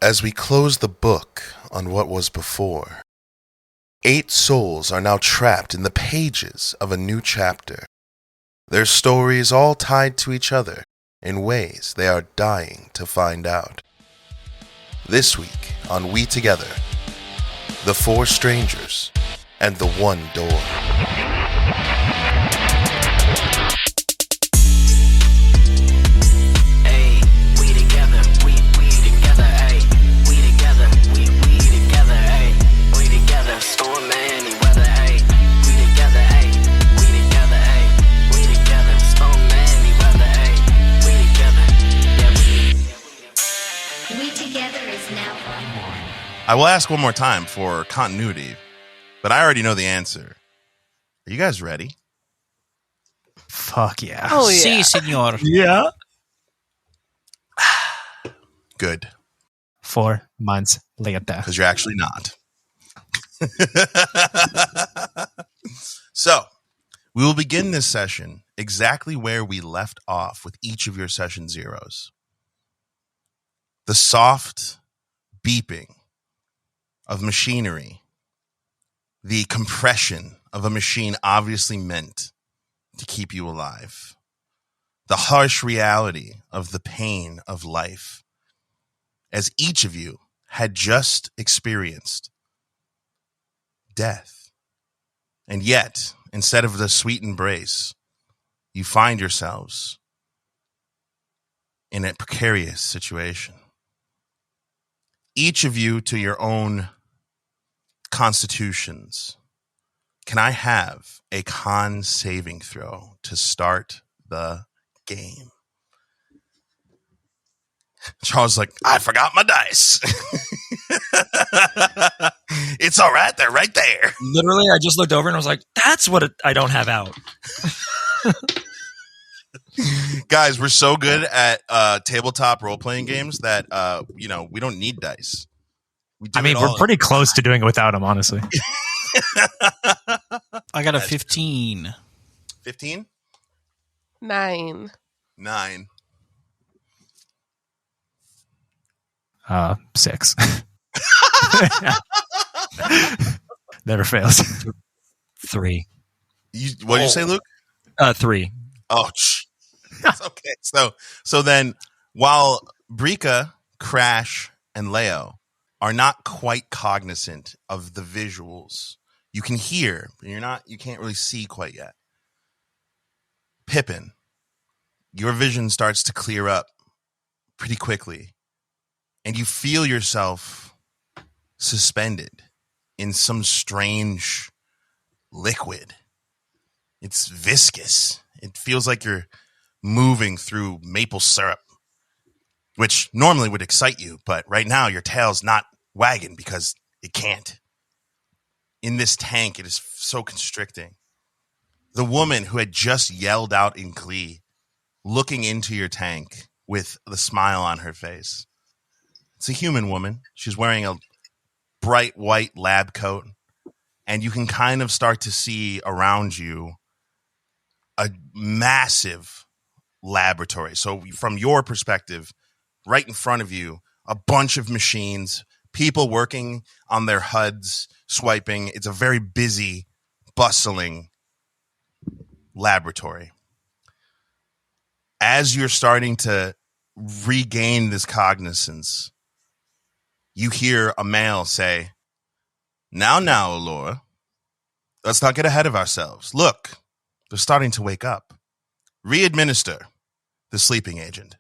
As we close the book on what was before, 8 souls are now trapped in the pages of a new chapter. Their stories all tied to each other in ways they are dying to find out. This week on WeTogether, the 4 strangers and the 1 door. I will ask one more time for continuity, but I already know the answer. Are you guys ready? Fuck yeah. Oh, yeah. Si, senor. Yeah. Good, 4 months later. because you're actually not. So, we will begin this session exactly where we left off with each of your session zeros. The soft beeping of machinery, the compression of a machine obviously meant to keep you alive, the harsh reality of the pain of life, as each of you had just experienced death. And yet, instead of the sweet embrace, you find yourselves in a precarious situation. Each of you to your own constitutions. Can I have a con saving throw to start the game? Charles is like, I forgot my dice. It's all right. They're right there. Literally, I just looked over and I was like, that's what I don't have out. Guys, we're so good at tabletop role-playing games that, we don't need dice. We're pretty close to doing it without him, honestly. I got a 15. 15? 9. 9. 6. Never fails. 3. What did you say, Luke? 3. Oh, okay. So then, while Brika, Crash, and Leo are not quite cognizant of the visuals, you can hear, but you can't really see quite yet. Pippin, your vision starts to clear up pretty quickly, and you feel yourself suspended in some strange liquid. It's viscous. It feels like you're moving through maple syrup, which normally would excite you, but right now your tail's not wagging because it can't. In this tank, it is so constricting. The woman who had just yelled out in glee, looking into your tank with the smile on her face. It's a human woman. She's wearing a bright white lab coat, and you can kind of start to see around you a massive laboratory. So from your perspective, right in front of you, a bunch of machines, people working on their HUDs, swiping. It's a very busy, bustling laboratory. As you're starting to regain this cognizance, you hear a male say, Now, Allura, let's not get ahead of ourselves. Look, they're starting to wake up. Re-administer the sleeping agent.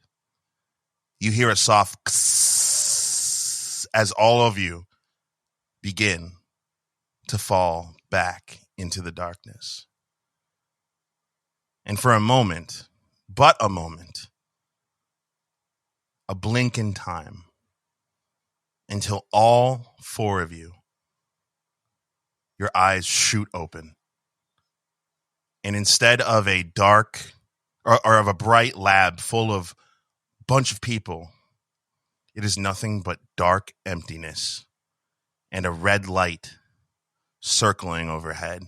You hear a soft as all of you begin to fall back into the darkness. And for a moment, but a moment, a blink in time, until all 4 of you, your eyes shoot open. And instead of a dark or of a bright lab full of bunch of people, it is nothing but dark emptiness and a red light circling overhead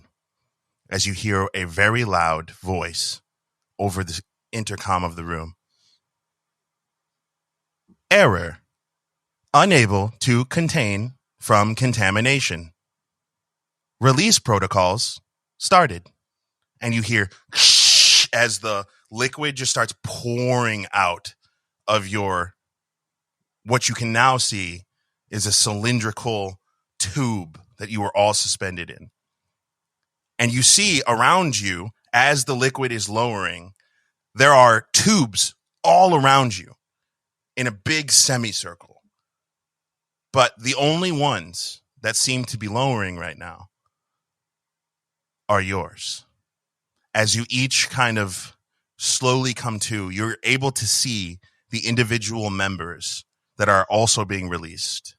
as you hear a very loud voice over the intercom of the room. Error. unable to contain from contamination. Release protocols started. And you hear as the liquid just starts pouring out of what you can now see is a cylindrical tube that you are all suspended in. And you see around you, as the liquid is lowering, there are tubes all around you in a big semicircle. But the only ones that seem to be lowering right now are yours. As you each kind of slowly come to, you're able to see the individual members that are also being released.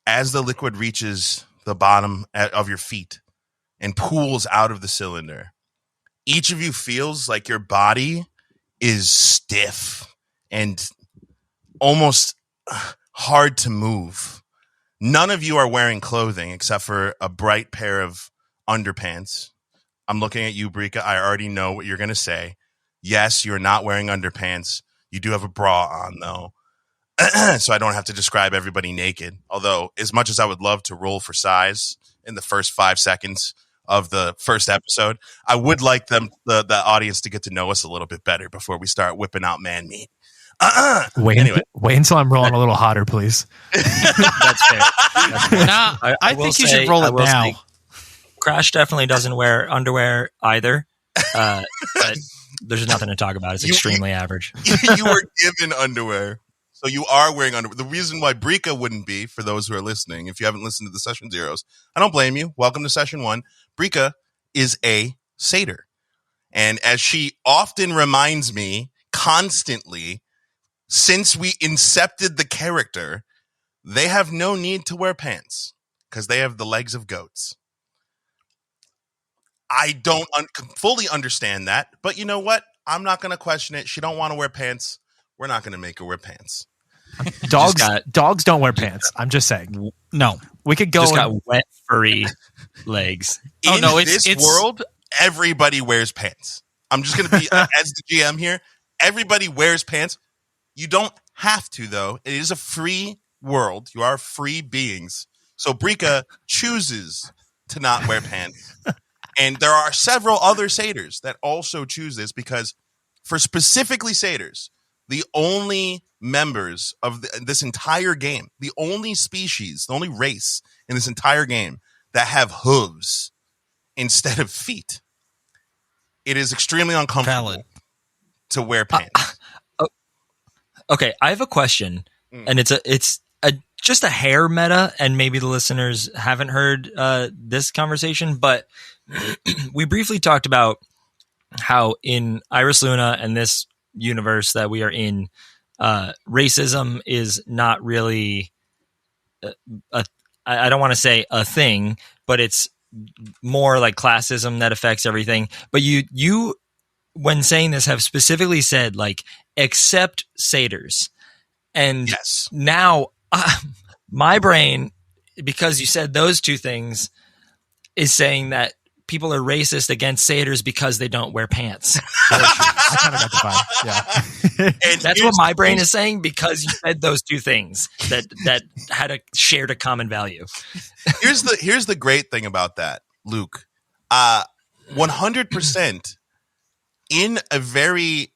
As the liquid reaches the bottom of your feet and pools out of the cylinder, each of you feels like your body is stiff and almost hard to move. None of you are wearing clothing except for a bright pair of underpants. I'm looking at you, Brika. I already know what you're going to say. Yes, you're not wearing underpants. You do have a bra on, though. So I don't have to describe everybody naked. Although, as much as I would love to roll for size in the first 5 seconds of the first episode, I would like the audience to get to know us a little bit better before we start whipping out man meat. Wait until I'm rolling a little hotter, please. That's fair. Nah, I think you should roll it now. Crash definitely doesn't wear underwear either. But there's nothing to talk about. It's extremely average. You were given underwear. So you are wearing underwear. The reason why Brika wouldn't be, for those who are listening, if you haven't listened to the Session Zeros, I don't blame you. Welcome to Session 1. Brika is a satyr. And as she often reminds me constantly, since we incepted the character, they have no need to wear pants because they have the legs of goats. I don't fully understand that, but you know what? I'm not going to question it. She don't want to wear pants. We're not going to make her wear pants. Dogs don't wear pants. I'm just saying. No, we could go. Just got wet, furry legs. In this world, everybody wears pants. I'm just going to be as the GM here. Everybody wears pants. You don't have to, though. It is a free world. You are free beings. So Brika chooses to not wear pants. And there are several other satyrs that also choose this because for specifically satyrs, the only members of this entire game, the only species, the only race in this entire game that have hooves instead of feet, it is extremely uncomfortable to wear pants. Okay, I have a question, and it's just a hair meta, and maybe the listeners haven't heard this conversation, but we briefly talked about how in Iris Luna and this universe that we are in, racism is not really I don't want to say a thing, but it's more like classism that affects everything. But you when saying this have specifically said like accept satyrs, and yes. Now my brain, because you said those two things, is saying that people are racist against satyrs because they don't wear pants. I kind of got the vibe. Yeah. That's what my brain is saying because you said those two things that had shared a common value. Here's the great thing about that, Luke. 100% in a very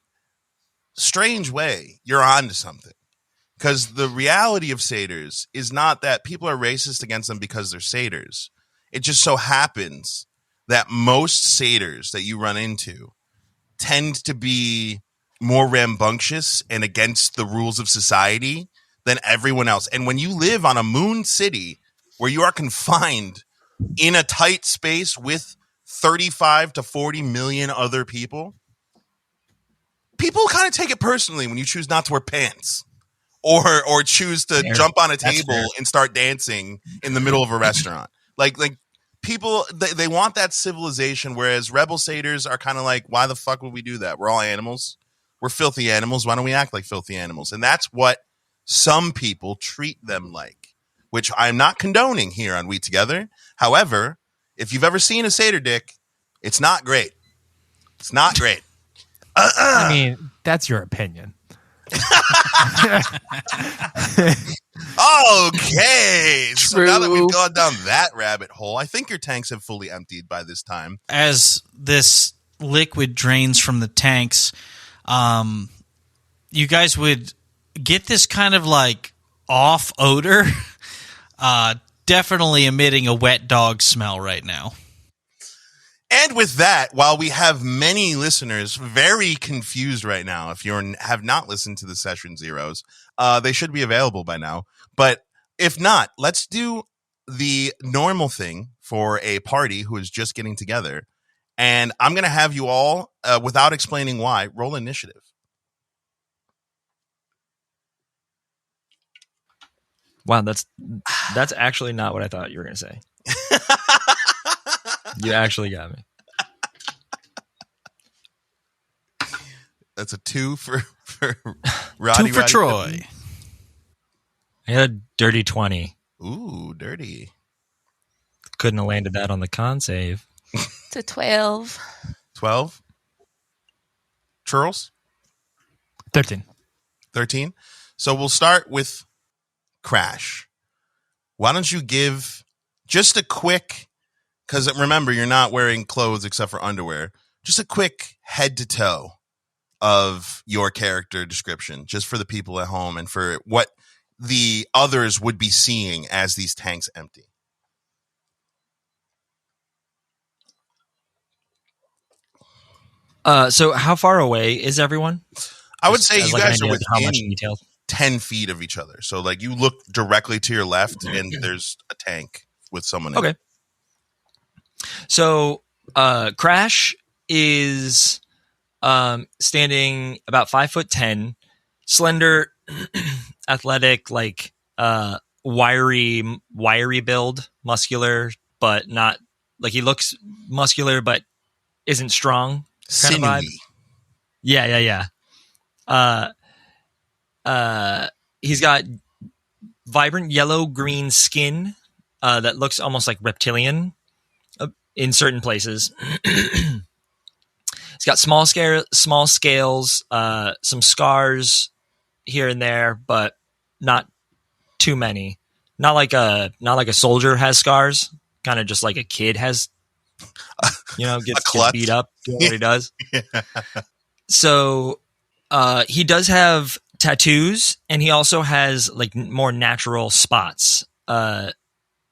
strange way, you're onto something. Because the reality of satyrs is not that people are racist against them because they're satyrs. It just so happens that most satyrs that you run into tend to be more rambunctious and against the rules of society than everyone else. And when you live on a moon city where you are confined in a tight space with 35 to 40 million other people kind of take it personally when you choose not to wear pants or choose to jump on a table and start dancing in the middle of a restaurant. Like people, they want that civilization, whereas rebel satyrs are kind of like, why the fuck would we do that? We're all animals. We're filthy animals. Why don't we act like filthy animals? And that's what some people treat them like, which I'm not condoning here on WeTogether. However, if you've ever seen a satyr dick, it's not great. It's not great. I mean, that's your opinion. Okay, so now that we've gone down that rabbit hole, I think your tanks have fully emptied by this time. As this liquid drains from the tanks, you guys would get this kind of like off odor, definitely emitting a wet dog smell right now. And with that, while we have many listeners very confused right now, if you have not listened to the Session Zeros, they should be available by now. But if not, let's do the normal thing for a party who is just getting together. And I'm going to have you all, without explaining why, roll initiative. Wow, that's actually not what I thought you were going to say. You actually got me. That's a 2 for Roddy. 2 for Troy. I had a dirty 20. Ooh, dirty. Couldn't have landed that on the con save. It's a 12. 12. Churls? 13. 13. So we'll start with Crash. Why don't you give just a quick, because remember, you're not wearing clothes except for underwear, just a quick head to toe of your character description, just for the people at home and for what the others would be seeing as these tanks empty. So how far away is everyone? I would say you guys are how much within detail? 10 feet of each other. So like you look directly to your left and there's a tank with someone in Okay. it. So Crash is standing about 5'10", slender, athletic, like wiry build, muscular, but not like he looks muscular but isn't strong. Kind of vibe. Yeah. He's got vibrant yellow-green skin that looks almost like reptilian in certain places. He's got small scales, some scars here and there, but not too many. Not like a soldier has scars. Kind of just like a kid has, gets beat up doing what he does. Yeah. So he does have tattoos, and he also has like more natural spots.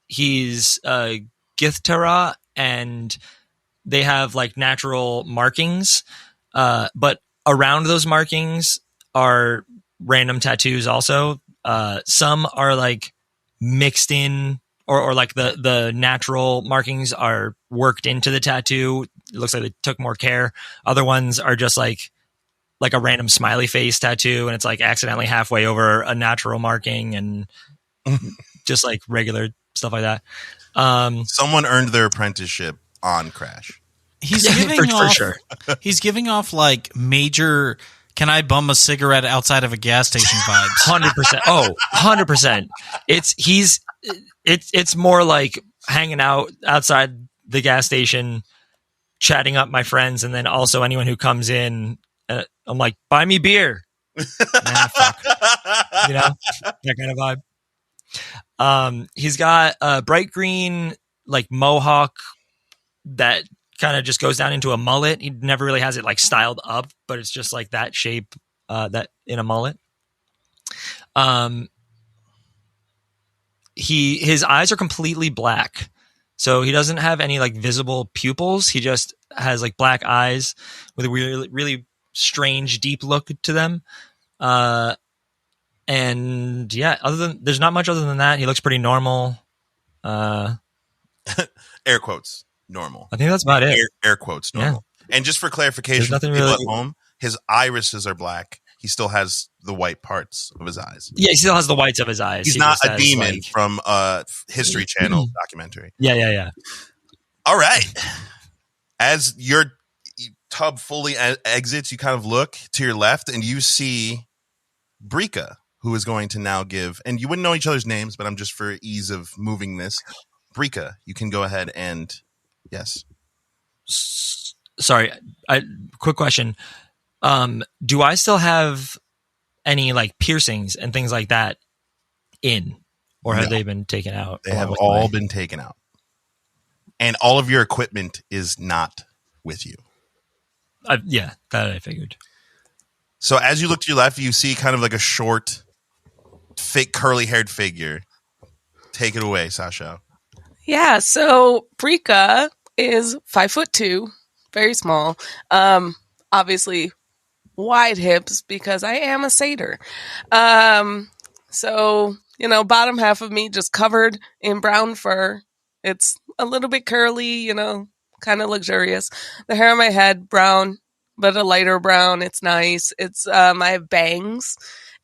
He's Githtara, and they have like natural markings, but around those markings are random tattoos also. Some are like mixed in, or like the natural markings are worked into the tattoo. It looks like they took more care. Other ones are just like a random smiley face tattoo, and it's like accidentally halfway over a natural marking, and just like regular stuff like that. Someone earned their apprenticeship on Crash. He's giving for off, sure. He's giving off like major, can I bum a cigarette outside of a gas station vibes. 100%. Oh, 100%. It's more like hanging out outside the gas station, chatting up my friends, and then also anyone who comes in. I'm like, buy me beer. Fuck. That kind of vibe. He's got a bright green like mohawk that kind of just goes down into a mullet. He never really has it like styled up, but it's just like that shape that in a mullet. His eyes are completely black, so he doesn't have any like visible pupils. He just has like black eyes with a really, really strange, deep look to them. And yeah, there's not much other than that. He looks pretty normal. Air quotes, normal. I think that's about it. Air quotes, normal. Yeah. And just for clarification, for people at home, his irises are black. He still has the white parts of his eyes. Yeah, he still has the whites of his eyes. He's not a demon from a History Channel documentary. Yeah. All right. As your tub fully exits, you kind of look to your left and you see Brika, who is going to now give, and you wouldn't know each other's names, but I'm just for ease of moving this. Brika, you can go ahead and, yes. Sorry, quick question. Do I still have any like piercings and things like that in, or have No. they been taken out? They along have with the all way? been taken out. And all of your equipment is not with you. Yeah, that I figured. So as you look to your left, you see kind of like a short, thick, curly-haired figure. Take it away, Sasha. Yeah, so Brika is 5'2", very small. Obviously wide hips because I am a satyr. So, bottom half of me just covered in brown fur. It's a little bit curly, kind of luxurious. The hair on my head, brown, but a lighter brown. It's nice. It's I have bangs,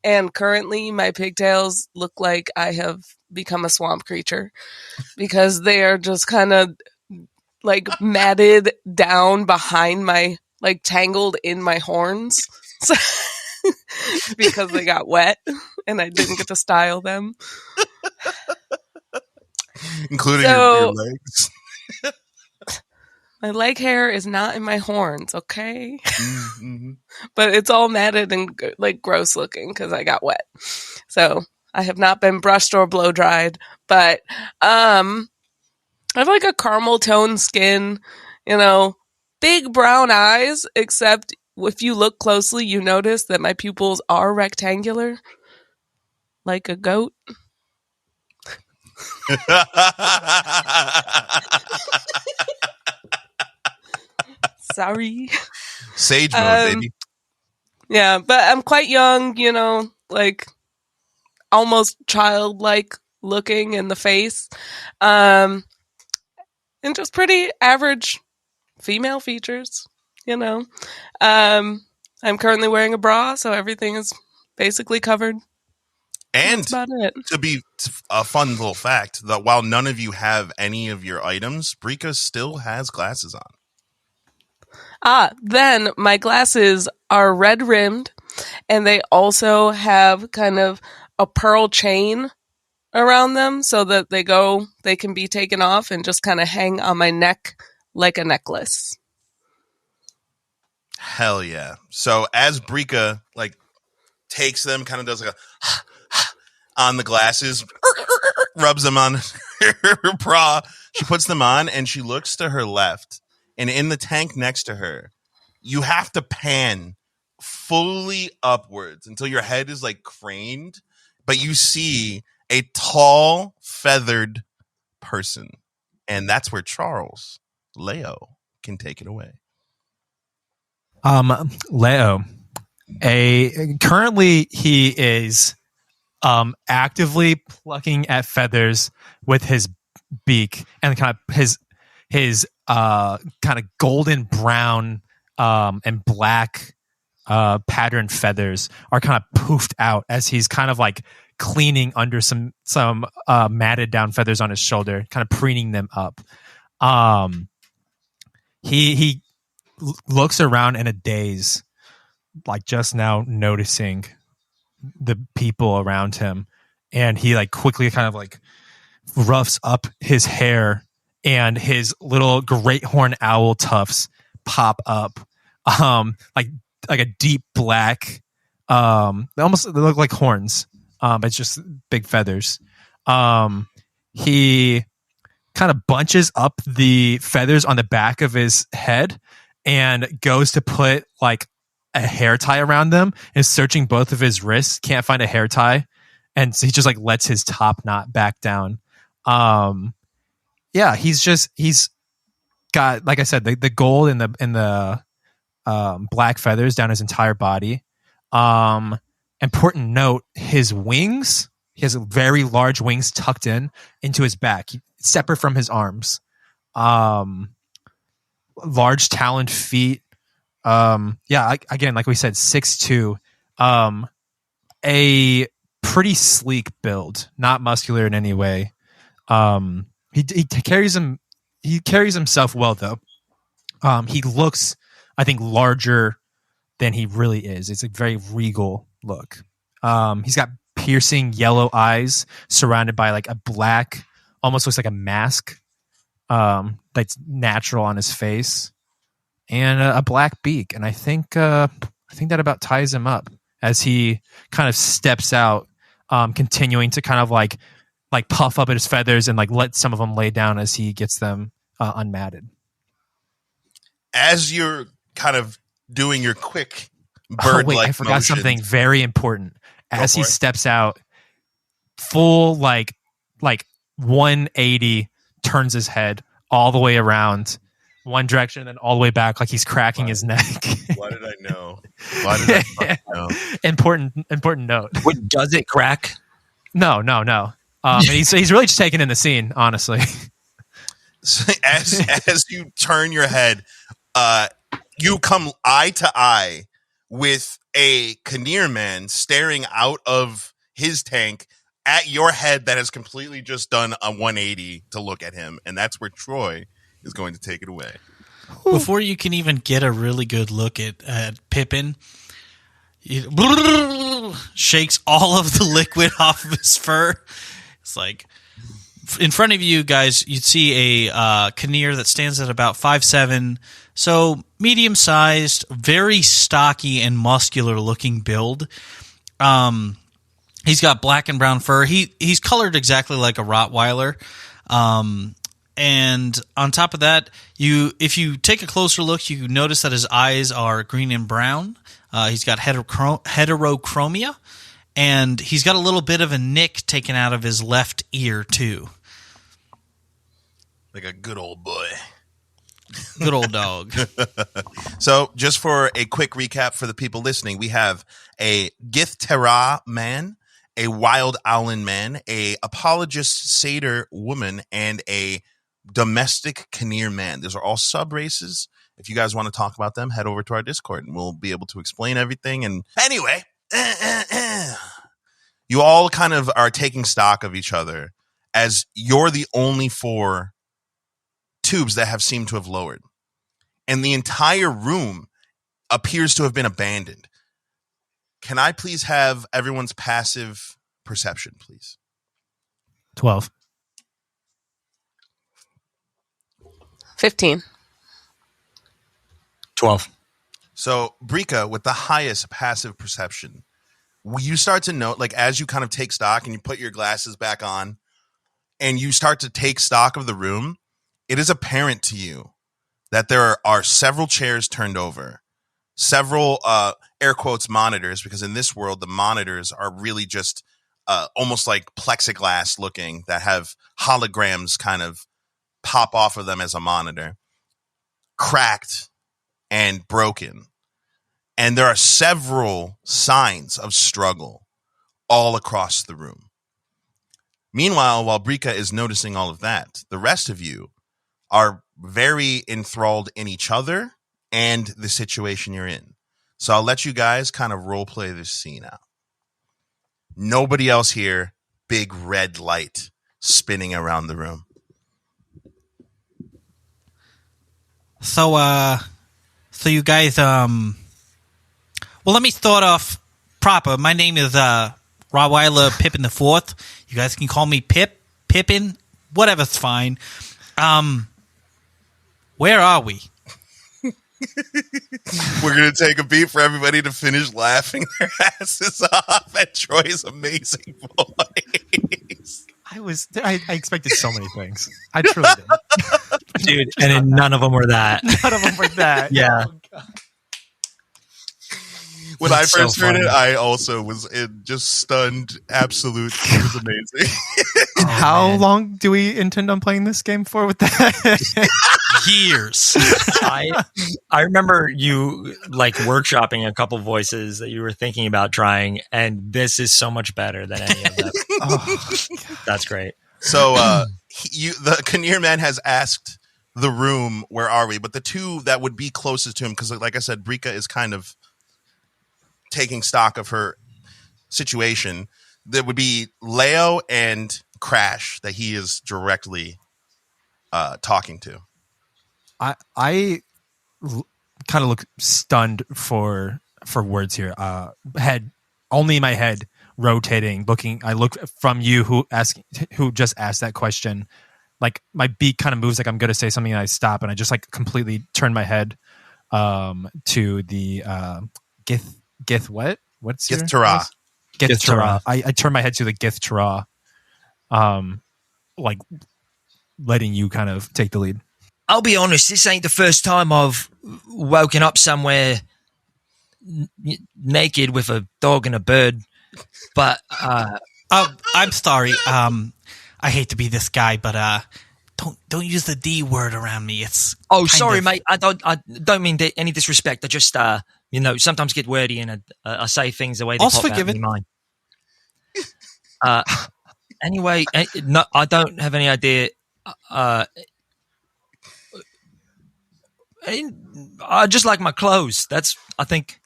and currently my pigtails look like I have become a swamp creature because they are just kind of like matted down behind my, like tangled in my horns. So, because they got wet and I didn't get to style them. Including your legs. My leg hair is not in my horns, okay? Mm-hmm. But it's all matted and like gross looking because I got wet. So I have not been brushed or blow dried. But I have like a caramel tone skin, big brown eyes, except if you look closely, you notice that my pupils are rectangular, like a goat. Sorry. Sage mode, baby. Yeah, but I'm quite young, like almost childlike looking in the face. And just pretty average female features, I'm currently wearing a bra, so everything is basically covered. And that's about it. To be a fun little fact, that while none of you have any of your items, Brika still has glasses on. Then my glasses are red rimmed, and they also have kind of a pearl chain around them so that they can be taken off and just kind of hang on my neck like a necklace. Hell yeah. So as Brika takes them, kind of does like a on the glasses, rubs them on her bra, she puts them on and she looks to her left, and in the tank next to her, you have to pan fully upwards until your head is like craned, but you see a tall, feathered person. And that's where Charles, Leo, can take it away. Leo, currently he is actively plucking at feathers with his beak, and kind of his kind of golden brown and black patterned feathers are kind of poofed out as he's kind of like cleaning under some matted down feathers on his shoulder, kind of preening them up. He looks around in a daze, like just now noticing the people around him, and he like quickly kind of like roughs up his hair, and his little great horn owl tufts pop up, like a deep black, they look like horns, but it's just big feathers. He kind of bunches up the feathers on the back of his head and goes to put like a hair tie around them, and searching both of his wrists, can't find a hair tie, and so he just like lets his top knot back down. Yeah, he's got, like I said, the gold and the black feathers down his entire body. Important note, his wings, he has very large wings tucked into his back, separate from his arms. Large taloned feet. Again, like we said, 6'2", a pretty sleek build, not muscular in any way. He carries himself well though. He looks, I think, larger than he really is. It's a very regal look. He's got piercing yellow eyes surrounded by like a black, almost looks like a mask, that's natural on his face, and a black beak. And I think that about ties him up. as he kind of steps out, continuing to kind of like puff up at his feathers and like let some of them lay down as he gets them unmatted. As you're kind of doing your quick bird-like I forgot motions, something very important. As he for it. steps out, full like 180, turns his head all the way around one direction and then all the way back, like he's cracking his neck. Why did I know? Why did I fucking know? Important note. Wait, does it crack? No. And he's really just taking in the scene, honestly. So as you turn your head, you come eye to eye with a Kinnear man staring out of his tank at your head that has completely just done a 180 to look at him, and that's where Troy is going to take it away. Before you can even get a really good look at Pippin, he shakes all of the liquid off of his fur. It's like, in front of you guys, you'd see a Kinnear that stands at about 5'7", so medium-sized, very stocky and muscular-looking build. He's got black and brown fur. He's colored exactly like a Rottweiler. And on top of that, if you take a closer look, you notice that his eyes are green and brown. He's got heterochromia, and he's got a little bit of a nick taken out of his left ear, too. Like a good old boy. Good old dog. So just for a quick recap for the people listening, we have a Gith-Terra man, a Wild Owlin man, a Apologist Satyr woman, and a Domestic Kinnear man. Those are all sub-races. If you guys want to talk about them, head over to our Discord and we'll be able to explain everything. And anyway, you all kind of are taking stock of each other as you're the only 4 tubes that have seemed to have lowered. And the entire room appears to have been abandoned. Can I please have everyone's passive perception, please? 12. 15. 12. So, Brika, with the highest passive perception, you start to note, like, as you kind of take stock and you put your glasses back on and you start to take stock of the room, it is apparent to you that there are several chairs turned over, several, air quotes, monitors, because in this world, the monitors are really just almost like plexiglass looking that have holograms kind of pop off of them as a monitor, cracked and broken. And there are several signs of struggle all across the room. Meanwhile, while Brika is noticing all of that, the rest of you are very enthralled in each other and the situation you're in. So I'll let you guys kind of role play this scene out. Nobody else here, big red light spinning around the room. So you guys, well, let me start off proper. My name is Rottweiler Pippin the Fourth. You guys can call me Pippin, whatever's fine. Where are we? We're going to take a beat for everybody to finish laughing their asses off at Troy's amazing voice. I expected so many things. I truly did. Dude, and then none of them were that. None of them were that. Yeah. Oh, God. When That's I first so heard it, funny. I also was just stunned. Absolute. It was amazing. How long do we intend on playing this game for with that? Years. I remember you like workshopping a couple voices that you were thinking about trying, and this is so much better than any of them. Oh, That's great. So the Kinnear man has asked the room, where are we? But the two that would be closest to him, because like I said, Brika is kind of taking stock of her situation. There would be Leo and Crash that he is directly talking to. I kind of look stunned for words here. Head only in my head rotating, looking. I look from you who just asked that question. Like my beak kind of moves, like I'm going to say something, and I stop, and I just like completely turn my head to the Gith what? What's Gith your Tara. Gith Tara. I turn my head to the Gith Tara, like letting you kind of take the lead. I'll be honest, this ain't the first time I've woken up somewhere naked with a dog and a bird. But I'm sorry. I hate to be this guy, but don't use the D word around me. It's sorry, mate. I don't mean any disrespect. I just sometimes get wordy and I say things the way they Also pop out forgiven. in my mind. Anyway, no, I don't have any idea. I just like my clothes. I think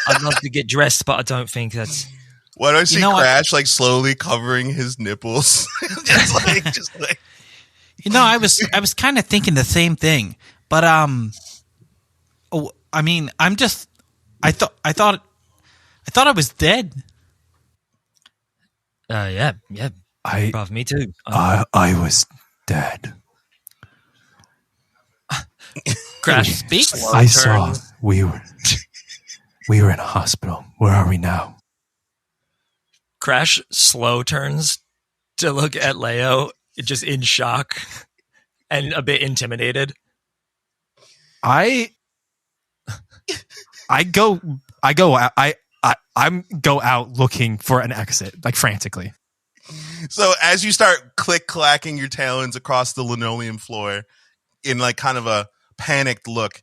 I'd love to get dressed, but I don't think that's. Why do I see know, Crash like slowly covering his nipples? just like. I was kind of thinking the same thing, but I mean, I thought I was dead. Yeah. Me too. I was dead. Crash Speaks. I saw we were in a hospital. Where are we now? Crash slow turns to look at Leo, just in shock and a bit intimidated. I go out looking for an exit, like frantically. So as you start click-clacking your talons across the linoleum floor in like kind of a panicked look,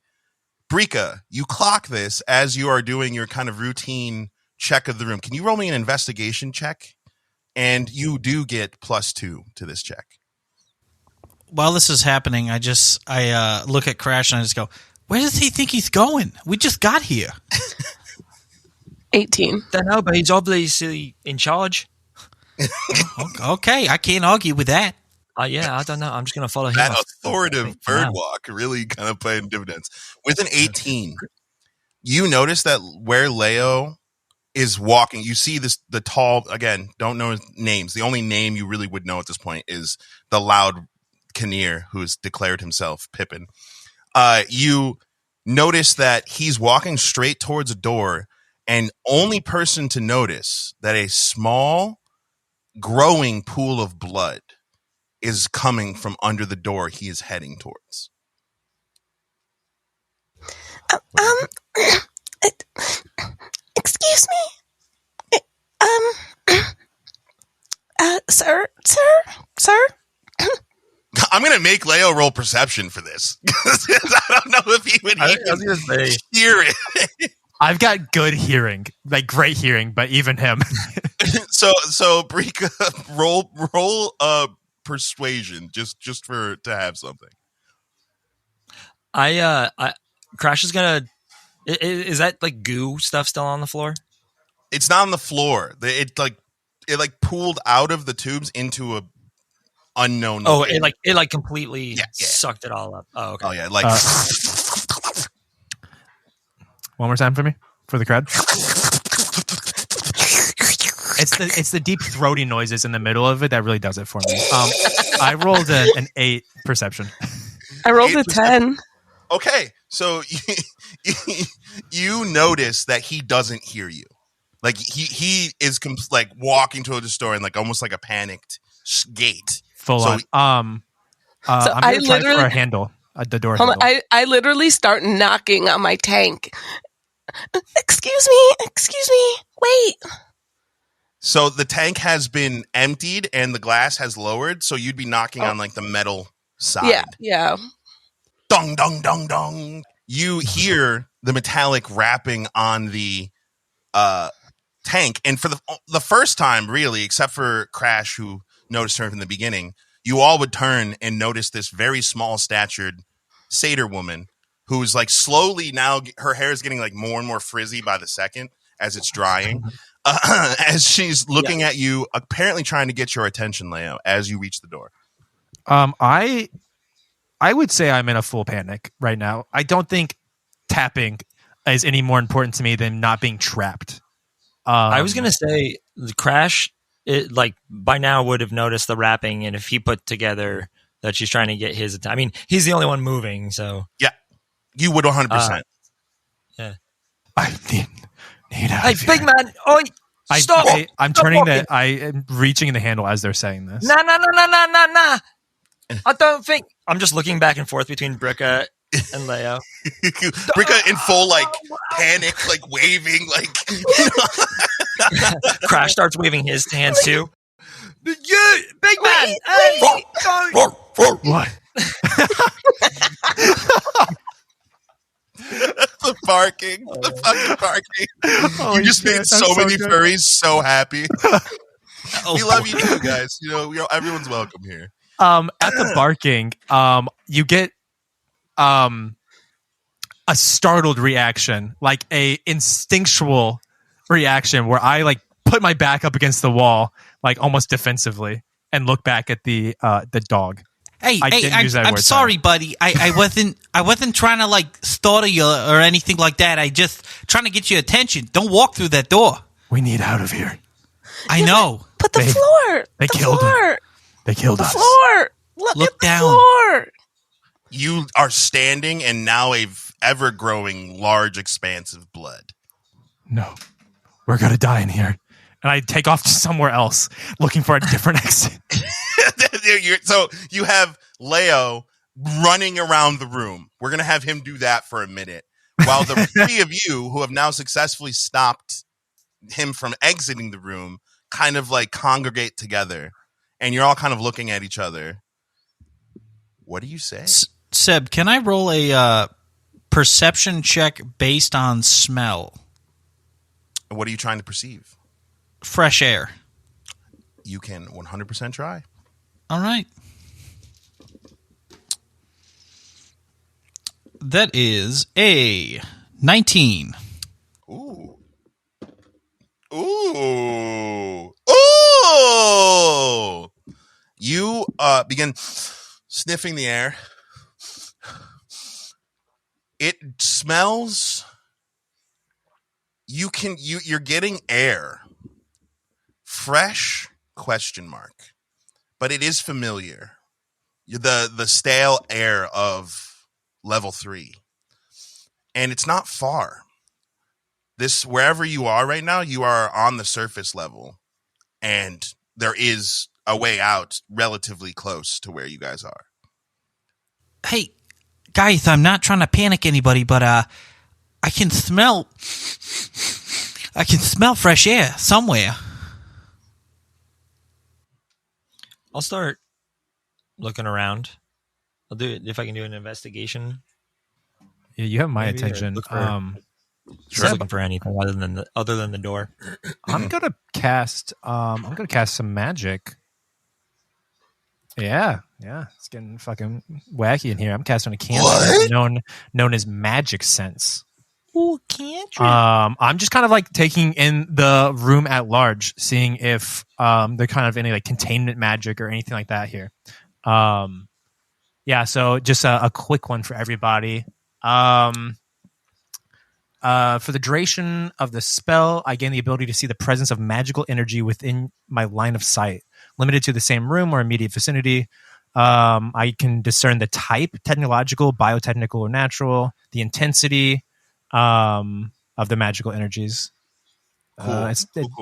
Brika, you clock this as you are doing your kind of routine check of the room. Can you roll me an investigation check? And you do get +2 to this check. While this is happening, I look at Crash and I just go, "Where does he think he's going? We just got here." 18. Don't know, but he's obviously in charge. Okay, I can't argue with that. Yeah, I don't know. I'm just going to follow him. That authoritative bird walk really kind of paying dividends. With an 18, you notice that where Leo is walking, you see the tall, again, don't know his names. The only name you really would know at this point is the loud Kinnear, who's declared himself Pippin. You notice that he's walking straight towards a door, and only person to notice that a small, growing pool of blood is coming from under the door he is heading towards. Excuse me. Sir. I'm going to make Leo roll perception for this. I don't know if he would even hear it. I've got good hearing, like great hearing, but even him. So Brika, roll persuasion just to have something. Crash is gonna. Is that like goo stuff still on the floor? It's not on the floor. It pooled out of the tubes into a unknown. Oh, it completely sucked it all up. Oh, okay. Oh yeah, like. One more time for me, for the crowd. It's the deep throaty noises in the middle of it that really does it for me. I rolled an 8 perception. I rolled a 10. Okay, so you notice that he doesn't hear you. Like he is like walking toward the store and like almost like a panicked gait. Full on. I'm gonna try for a handle at the door. Handle. I literally start knocking on my tank. Excuse me, wait. So the tank has been emptied and the glass has lowered, so you'd be knocking on like the metal side. Yeah. Dong, dong, dong, dong. You hear the metallic rapping on the tank, and for the first time, really, except for Crash, who noticed her from the beginning, you all would turn and notice this very small-statured satyr woman who's like slowly now, her hair is getting like more and more frizzy by the second as it's drying. As she's looking at you, apparently trying to get your attention, Leo, as you reach the door. I would say I'm in a full panic right now. I don't think tapping is any more important to me than not being trapped. I was gonna say Crash, by now would have noticed the rapping, and if he put together that she's trying to get his attention, I mean, he's the only one moving, so yeah, you would 100%. Yeah, I mean, Need out Hey, of here. big man! Oi! Stop! I'm turning the. I am reaching the handle as they're saying this. Nah. I don't think. I'm just looking back and forth between Bricka and Leo. Bricka in full like panic, like waving, like Crash starts waving his hands too. You, big man! Hey, don't. What? the barking, the fucking barking. Holy You just shit, made that's so many good. furries so happy. Oh, We love you too, guys. You know, everyone's welcome here. At the barking, you get a startled reaction, like a instinctual reaction where I like put my back up against the wall, like almost defensively, and look back at the dog. Hey, I didn't use that I'm word, sorry, buddy. I wasn't trying to like startle you or anything like that. I just trying to get your attention. Don't walk through that door. We need out of here. I know. But the They- floor. they the killed floor. him. They killed The us. floor. Look Look at the down. floor. You are standing in now a ever-growing, large expanse of blood. No, we're gonna die in here. And I take off to somewhere else, looking for a different exit. So you have Leo running around the room. We're going to have him do that for a minute. While the three of you who have now successfully stopped him from exiting the room kind of like congregate together. And you're all kind of looking at each other. What do you say? Seb, can I roll a perception check based on smell? What are you trying to perceive? Fresh air. You can 100% try. All right. That is a 19. Ooh. Ooh. Ooh. You begin sniffing the air. It smells. You're getting air. Fresh ? But it is familiar. The stale air of level 3. And it's not far. This, wherever you are right now, you are on the surface level. And there is a way out relatively close to where you guys are. Hey, guys, I'm not trying to panic anybody, but I can smell fresh air somewhere. I'll start looking around. I'll do it if I can do an investigation. Yeah, you have my Maybe, or attention. look for- Just looking for anything other than the door. I'm gonna cast. I'm gonna cast some magic. Yeah, it's getting fucking wacky in here. I'm casting a cantrip known as Magic Sense. Ooh, cantrip. I'm just kind of like taking in the room at large, seeing if there kind of any like containment magic or anything like that here. Yeah, so just a quick one for everybody. For the duration of the spell, I gain the ability to see the presence of magical energy within my line of sight, limited to the same room or immediate vicinity. I can discern the type, technological, biotechnical, or natural, the intensity of the magical energies. Cool.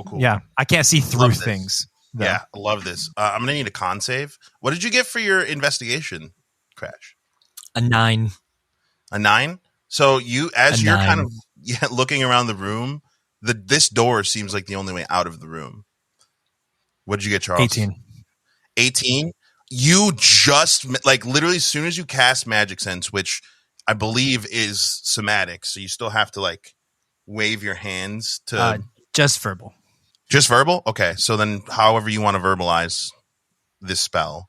Cool. Yeah, I can't see through Love this. things. though. Yeah, I love this. I'm going to need a con save. What did you get for your investigation, Crash? A 9. A 9? So you're kind 9. of looking around the room, this door seems like the only way out of the room. What did you get, Charles? 18. 18? You just, like, literally as soon as you cast Magic Sense, which I believe is somatic, so you still have to, like, wave your hands to... Just verbal. Just verbal? Okay, so then however you want to verbalize this spell.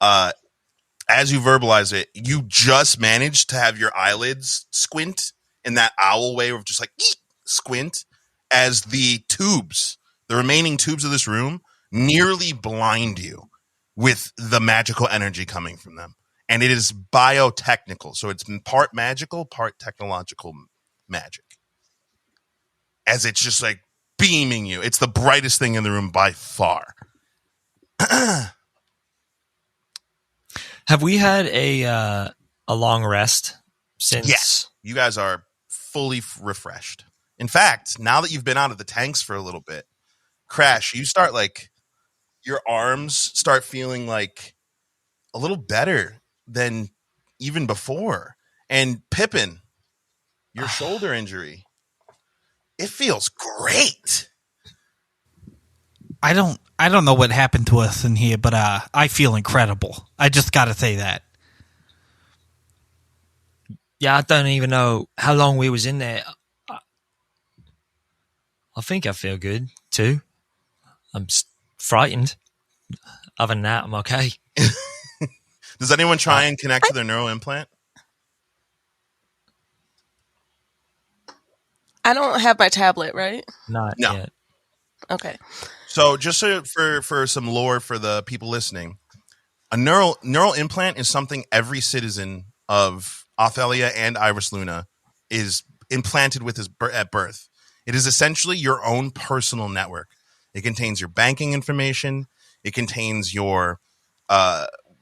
As you verbalize it, you just managed to have your eyelids squint in that owl way of just like squint as the remaining tubes of this room nearly blind you with the magical energy coming from them. And it is biotechnical. So it's part magical, part technological magic. As it's just like beaming you. It's the brightest thing in the room by far. Have we had a long rest since? Yes. You guys are fully refreshed. In fact, now that you've been out of the tanks for a little bit, Crash, you start like your arms start feeling like a little better than even before. And Pippin, your shoulder injury, it feels great. I don't know what happened to us in here, but I feel incredible. I just got to say that. Yeah, I don't even know how long we was in there. I think I feel good too. I'm frightened. Other than that, I'm okay. Does anyone try and connect to their neural implant? I don't have my tablet, right? Not No. yet. Okay. So just for some lore for the people listening, a neural implant is something every citizen of Othelia and Iris Luna is implanted with at birth. It is essentially your own personal network. It contains your banking information. It contains your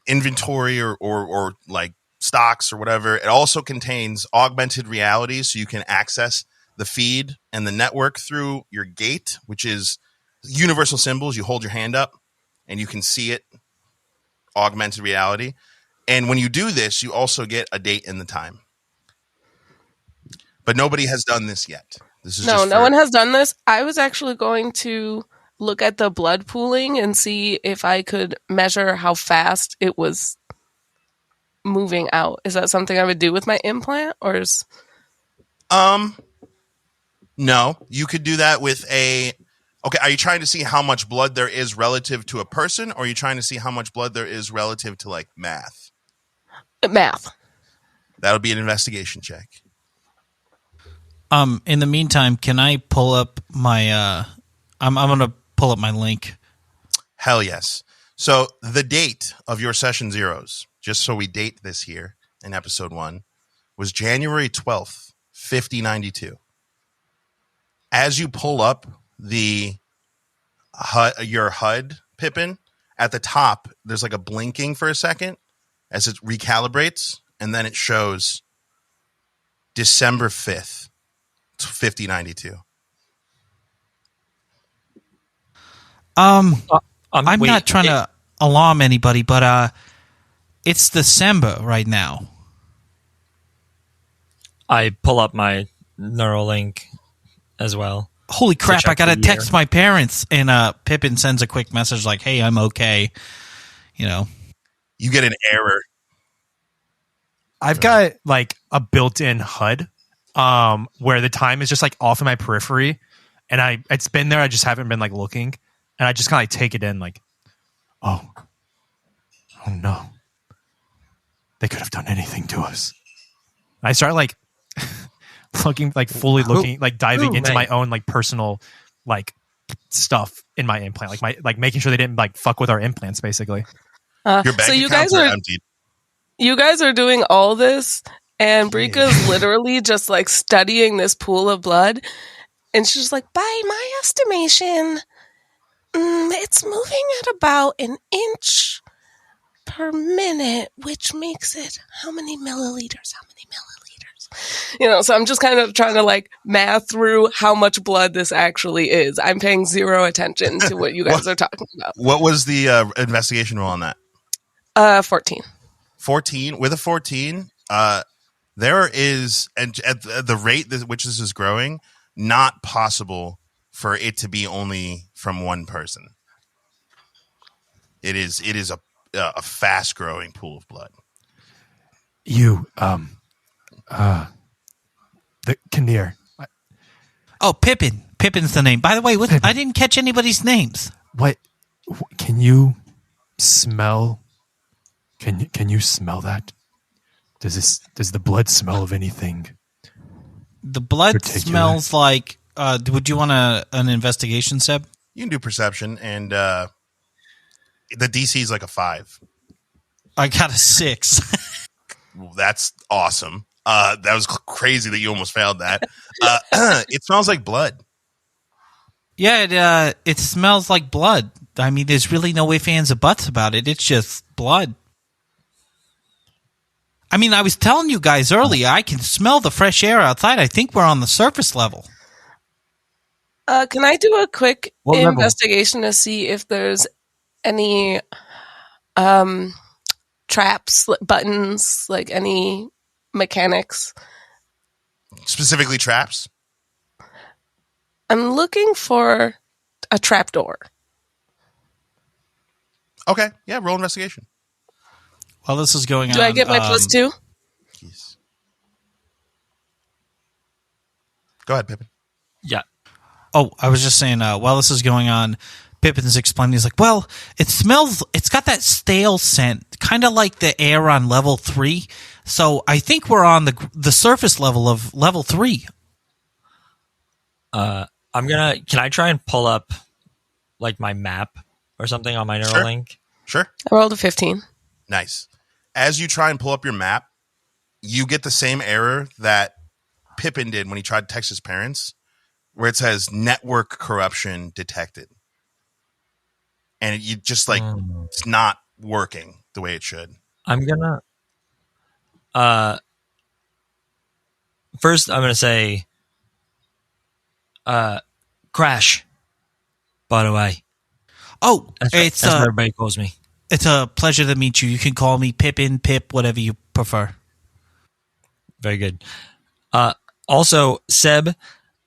inventory or like stocks or whatever. It also contains augmented reality, so you can access the feed and the network through your gate, which is universal symbols. You hold your hand up and you can see it, augmented reality. And when you do this, you also get a date and the time. But nobody has done this yet. This is No one has done this. I was actually going to look at the blood pooling and see if I could measure how fast it was moving out. Is that something I would do with my implant, or is no, you could do that with a. Okay, are you trying to see how much blood there is relative to a person, or are you trying to see how much blood there is relative to like math? math? That would be an investigation check. In the meantime, can I pull up my I'm going to pull up my link. Hell yes. So the date of your session zeros, just so we date this here in episode 1, was January 12th, 5092. As you pull up the your HUD, Pippin, at the top, there's like a blinking for a second as it recalibrates, and then it shows December 5th, 5092. I'm not trying to alarm anybody, but it's December right now. I pull up my Neuralink as well. Holy crap, check I gotta the text year. my parents. And Pippin sends a quick message like, hey, I'm okay. You know. You get an error. I've got like a built-in HUD where the time is just like off in my periphery, and it's been there. I just haven't been like looking, and I just kind of like take it in like, oh no, they could have done anything to us. And I start like looking, like fully looking, like diving into my own like personal like stuff in my implant, like making sure they didn't like fuck with our implants, basically. Your bank So you accounts guys are are emptied. you guys are doing all this, and Brika's literally just like studying this pool of blood, and she's like, by my estimation, it's moving at about an inch per minute, which makes it how many milliliters? You know, so I'm just kind of trying to like math through how much blood this actually is. I'm paying zero attention to what you guys are talking about. What was the investigation roll on that? 14. 14. With a 14, there is, and at the rate which this is growing, not possible for it to be only from one person. It is a fast growing pool of blood. You the Kinnear. Oh, Pippin. Pippin's the name. By the way, I didn't catch anybody's names. What can you smell? Can you smell that? Does the blood smell of anything? The blood Particular. smells like. Would you want an investigation, Seb? You can do perception, and the DC is like a 5. I got a 6. That's awesome. That was crazy that you almost failed that. It smells like blood. Yeah, it smells like blood. I mean, there's really no ifs, ands, or buts about it. It's just blood. I mean, I was telling you guys earlier, I can smell the fresh air outside. I think we're on the surface level. Can I do a quick What level? investigation to see if there's any traps, buttons, like any mechanics? Specifically traps? I'm looking for a trapdoor. Okay. Yeah, roll investigation. While this is going on, Do I get my +2? Jeez. Go ahead, Pippin. Yeah. Oh, I was just saying, while this is going on, Pippin's explaining, he's like, well, it smells, it's got that stale scent, kind of like the air on level 3. So I think we're on the surface level of level 3. Can I try and pull up like my map or something on my Neuralink? Sure. I rolled a 15. Nice. As you try and pull up your map, you get the same error that Pippin did when he tried to text his parents, where it says network corruption detected. And you just like, it's not working the way it should. I'm gonna first I'm gonna say Crash, by the way. Oh, That's what everybody calls me. it's a pleasure to meet you. You can call me Pippin, Pip, whatever you prefer. Very good. Also, Seb,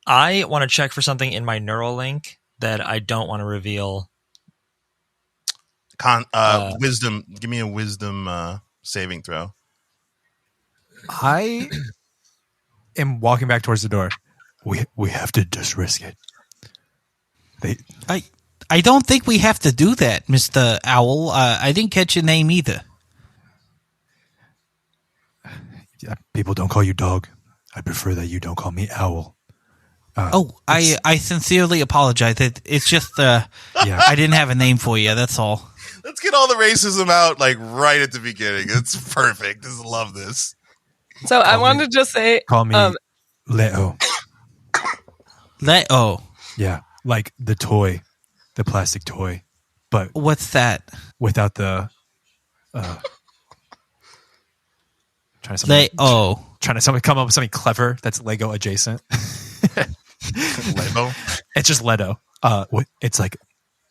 I want to check for something in my Neuralink that I don't want to reveal. Wisdom. Give me a wisdom saving throw. I am walking back towards the door. We have to just risk it. I don't think we have to do that, Mr. Owl. I didn't catch your name either. Yeah, people don't call you dog. I prefer that you don't call me owl. I sincerely apologize. It's just Yeah. I didn't have a name for you. That's all. Let's get all the racism out like right at the beginning. It's perfect. Just love this. So I wanted to just say, Call me Leo. Leo. Yeah, like the toy, the plastic toy, but What's that? without the. Trying to come up with something clever that's Lego adjacent. Lego. It's just Ledo. It's like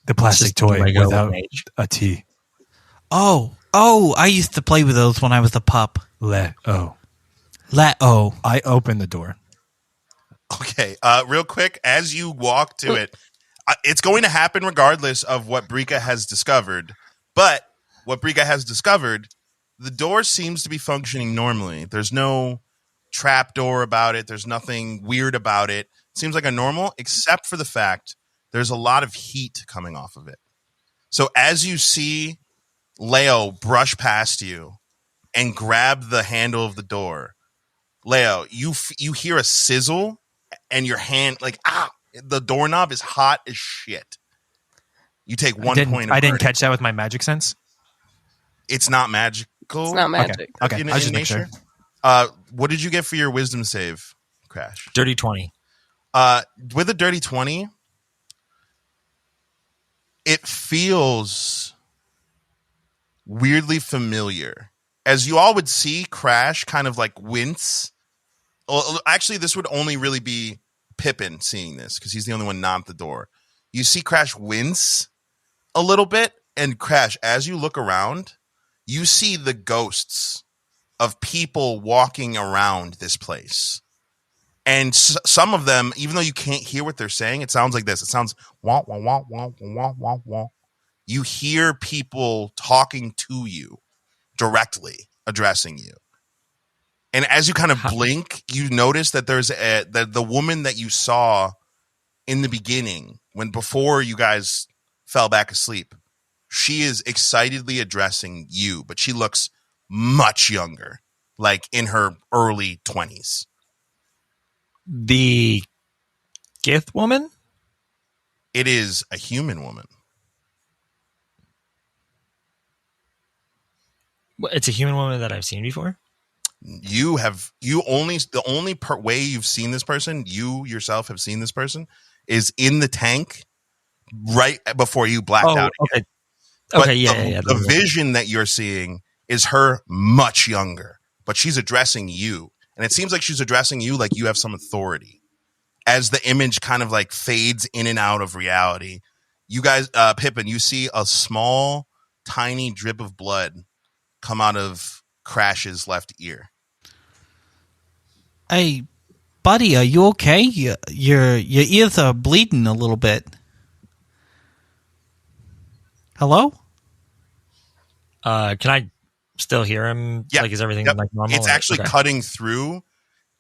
the plastic just toy Lego without age. a T. Oh, I used to play with those when I was a pup. Leo. Leo. I open the door. Okay. Real quick, as you walk to it, it's going to happen regardless of what Brika has discovered. But what Brika has discovered, the door seems to be functioning normally. There's no trap door about it. There's nothing weird about it. It seems like a normal, except for the fact there's a lot of heat coming off of it. So as you see Leo brush past you and grab the handle of the door, Leo, you hear a sizzle and your hand, like, the doorknob is hot as shit. You take 1 point. I didn't catch that with my magic sense. It's not magical. it's not magic. Okay. In I was just making nature. sure. What did you get for your wisdom save, Crash? Dirty 20. With a dirty 20, it feels weirdly familiar. As you all would see Crash kind of like wince. Well, actually, this would only really be Pippin seeing this because he's the only one not at the door. You see Crash wince a little bit, and Crash, as you look around, you see the ghosts of people walking around this place. And some of them, even though you can't hear what they're saying, it sounds like this. It sounds wah, wah, wah, wah, wah, wah, wah. You hear people talking to you directly, addressing you. And as you kind of blink, you notice that there's the woman that you saw in the beginning, before you guys fell back asleep. She is excitedly addressing you, but she looks much younger, like in her early 20s. The Gith woman? It is a human woman. It's a human woman that I've seen before? The only way you've seen this person, you yourself have seen this person, is in the tank right before you blacked out. Okay. But Okay, yeah. The vision that you're seeing is her much younger, but she's addressing you. And it seems like she's addressing you like you have some authority. as the image kind of like fades in and out of reality, you guys, Pippin, you see a small, tiny drip of blood come out of Crash's left ear. Hey, buddy, are you okay? Your ears are bleeding a little bit. Hello? Can I still hear him? Yeah. Like, is everything Yep. like normal? It's actually okay. cutting through,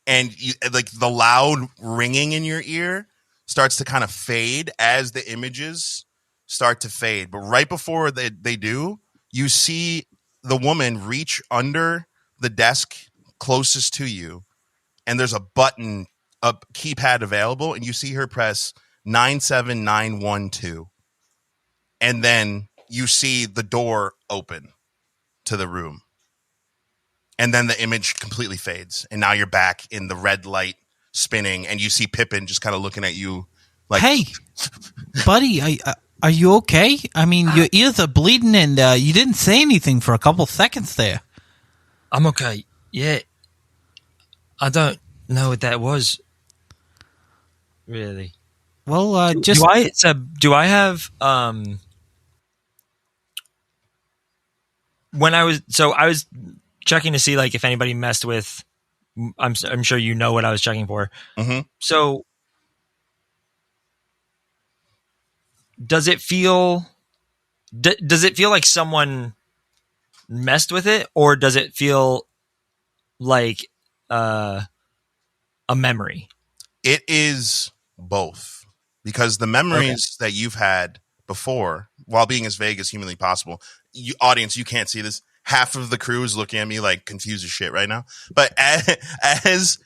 and like the loud ringing in your ear starts to kind of fade as the images start to fade. But right before they do, you see the woman reach under the desk closest to you, and there's a button, a keypad available, and you see her press 97912. And then you see the door open to the room. And then the image completely fades. And now you're back in the red light spinning, and you see Pippin just kind of looking at you like, hey, buddy, are you okay? I mean, your ears are bleeding, and you didn't say anything for a couple seconds there. I'm okay. Yeah. I don't know what that was. Really. Well, Do I have when I was checking to see like if anybody messed with. I'm sure you know what I was checking for. mm-hmm. So, does it feel like someone messed with it, or does it feel like a memory? It is both, because the memories that you've had before, while being as vague as humanly possible, audience, you can't see this. Half of the crew is looking at me like confused as shit right now. But as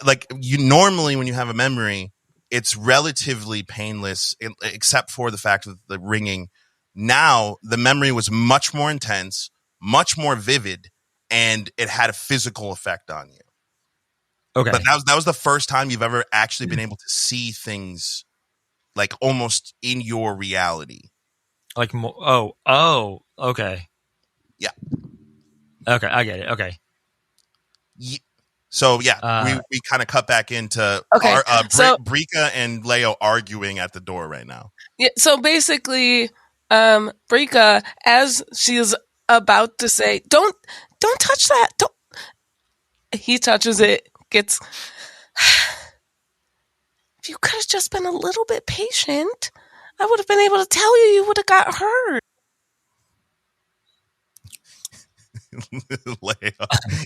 like you normally, when you have a memory, it's relatively painless, except for the fact of the ringing. Now the memory was much more intense, much more vivid, and it had a physical effect on you. Okay. But that was the first time you've ever actually been able to see things like almost in your reality. Like, okay. Yeah. Okay, I get it. Okay. So yeah, we kind of cut back into Okay, so Brika and Leo arguing at the door right now. Yeah, so basically, Brika, as she's about to say, "Don't touch that," he touches it. Gets. If you could have just been a little bit patient, I would have been able to tell you. You would have got hurt. Leo,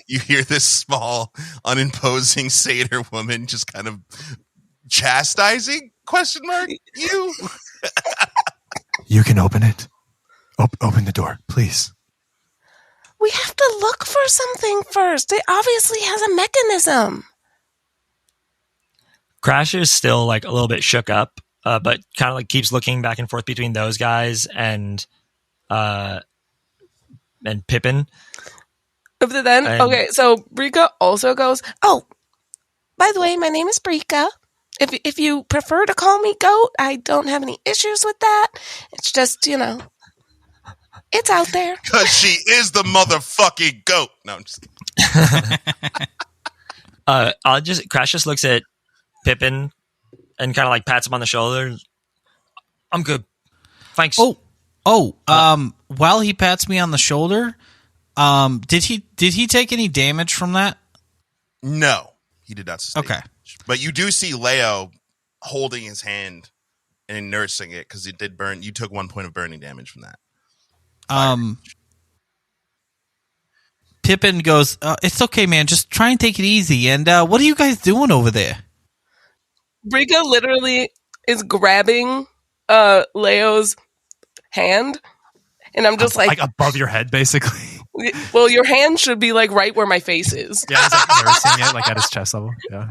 you hear this small, unimposing satyr woman just kind of chastising ? You. You can open it. Open the door, please. We have to look for something first. It obviously has a mechanism. Crash is still like a little bit shook up, but kind of like keeps looking back and forth between those guys and Pippin. But then, okay, so Brika also goes, "Oh, by the way, my name is Brika. If you prefer to call me Goat, I don't have any issues with that. It's just, it's out there." Because she is the motherfucking goat. No, I'm just kidding. Crash just looks at Pippin and kind of like pats him on the shoulder. I'm good. Thanks. While he pats me on the shoulder, did he take any damage from that? No, he did not sustain damage. But you do see Leo holding his hand and nursing it because it did burn. You took 1 point of burning damage from that. Pippin goes, "It's okay, man. Just try and take it easy. And what are you guys doing over there?" Brika literally is grabbing Leo's hand, and I'm just like above your head, basically. Well, your hand should be like right where my face is. Yeah, he's like nursing it, like at his chest level. Yeah,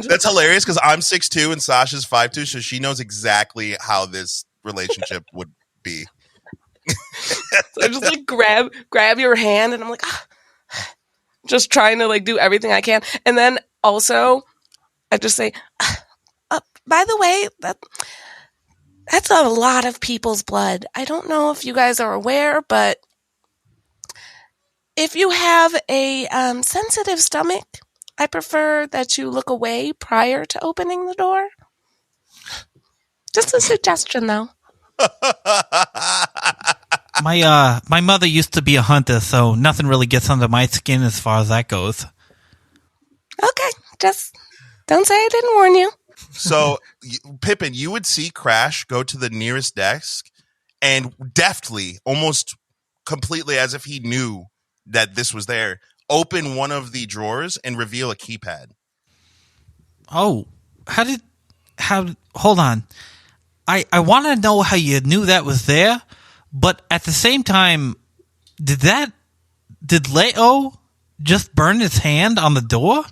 that's hilarious because I'm 6'2" and Sasha's 5'2", so she knows exactly how this relationship would be. So I just like grab your hand, and I'm like, just trying to like do everything I can, and then also I just say, by the way, that's a lot of people's blood. I don't know if you guys are aware, but if you have a sensitive stomach, I prefer that you look away prior to opening the door. Just a suggestion, though. My mother used to be a hunter, so nothing really gets under my skin as far as that goes. Okay, just don't say I didn't warn you. So, Pippin, you would see Crash go to the nearest desk and deftly, almost completely as if he knew that this was there, open one of the drawers and reveal a keypad. Oh, hold on. I want to know how you knew that was there, but at the same time, did Leo just burn his hand on the door?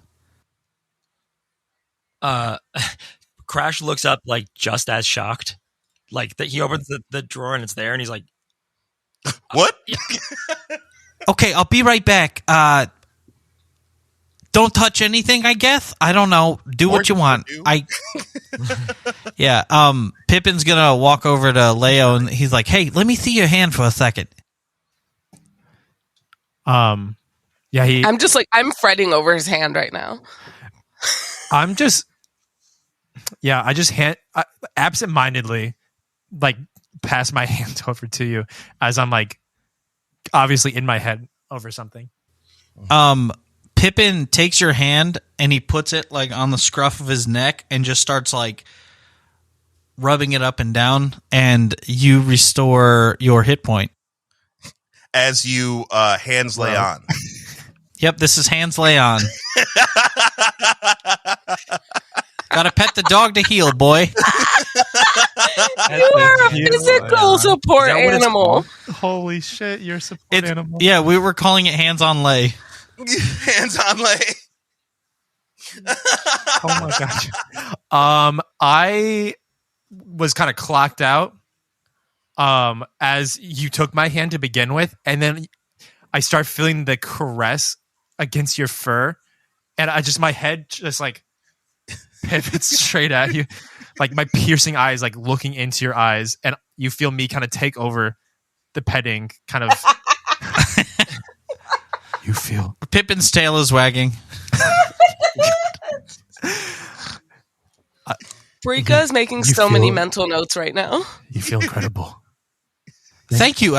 Crash looks up like just as shocked. Like that he opens the drawer and it's there and he's like, What? Okay, I'll be right back. Don't touch anything, I guess. I don't know. Do what you want. Yeah. Pippin's gonna walk over to Leo and he's like, "Hey, let me see your hand for a second." Yeah, I'm just like, I'm fretting over his hand right now. I just absentmindedly like pass my hand over to you as I'm like obviously in my head over something. Pippin takes your hand and he puts it like on the scruff of his neck and just starts like rubbing it up and down, and you restore your hit point. As you hands lay on. Yep, this is hands lay on. Gotta pet the dog to heal, boy. You are a physical support animal. Holy shit, you're a support animal. Yeah, we were calling it hands on lay. Hands on lay. Oh my gosh. I was kind of clocked out as you took my hand to begin with, and then I start feeling the caress against your fur, and my head just like pivots straight at you, like my piercing eyes like looking into your eyes, and you feel me kind of take over the petting kind of. You feel Pippin's tail is wagging. Brika is making so many mental notes right now. You feel incredible. Thank you.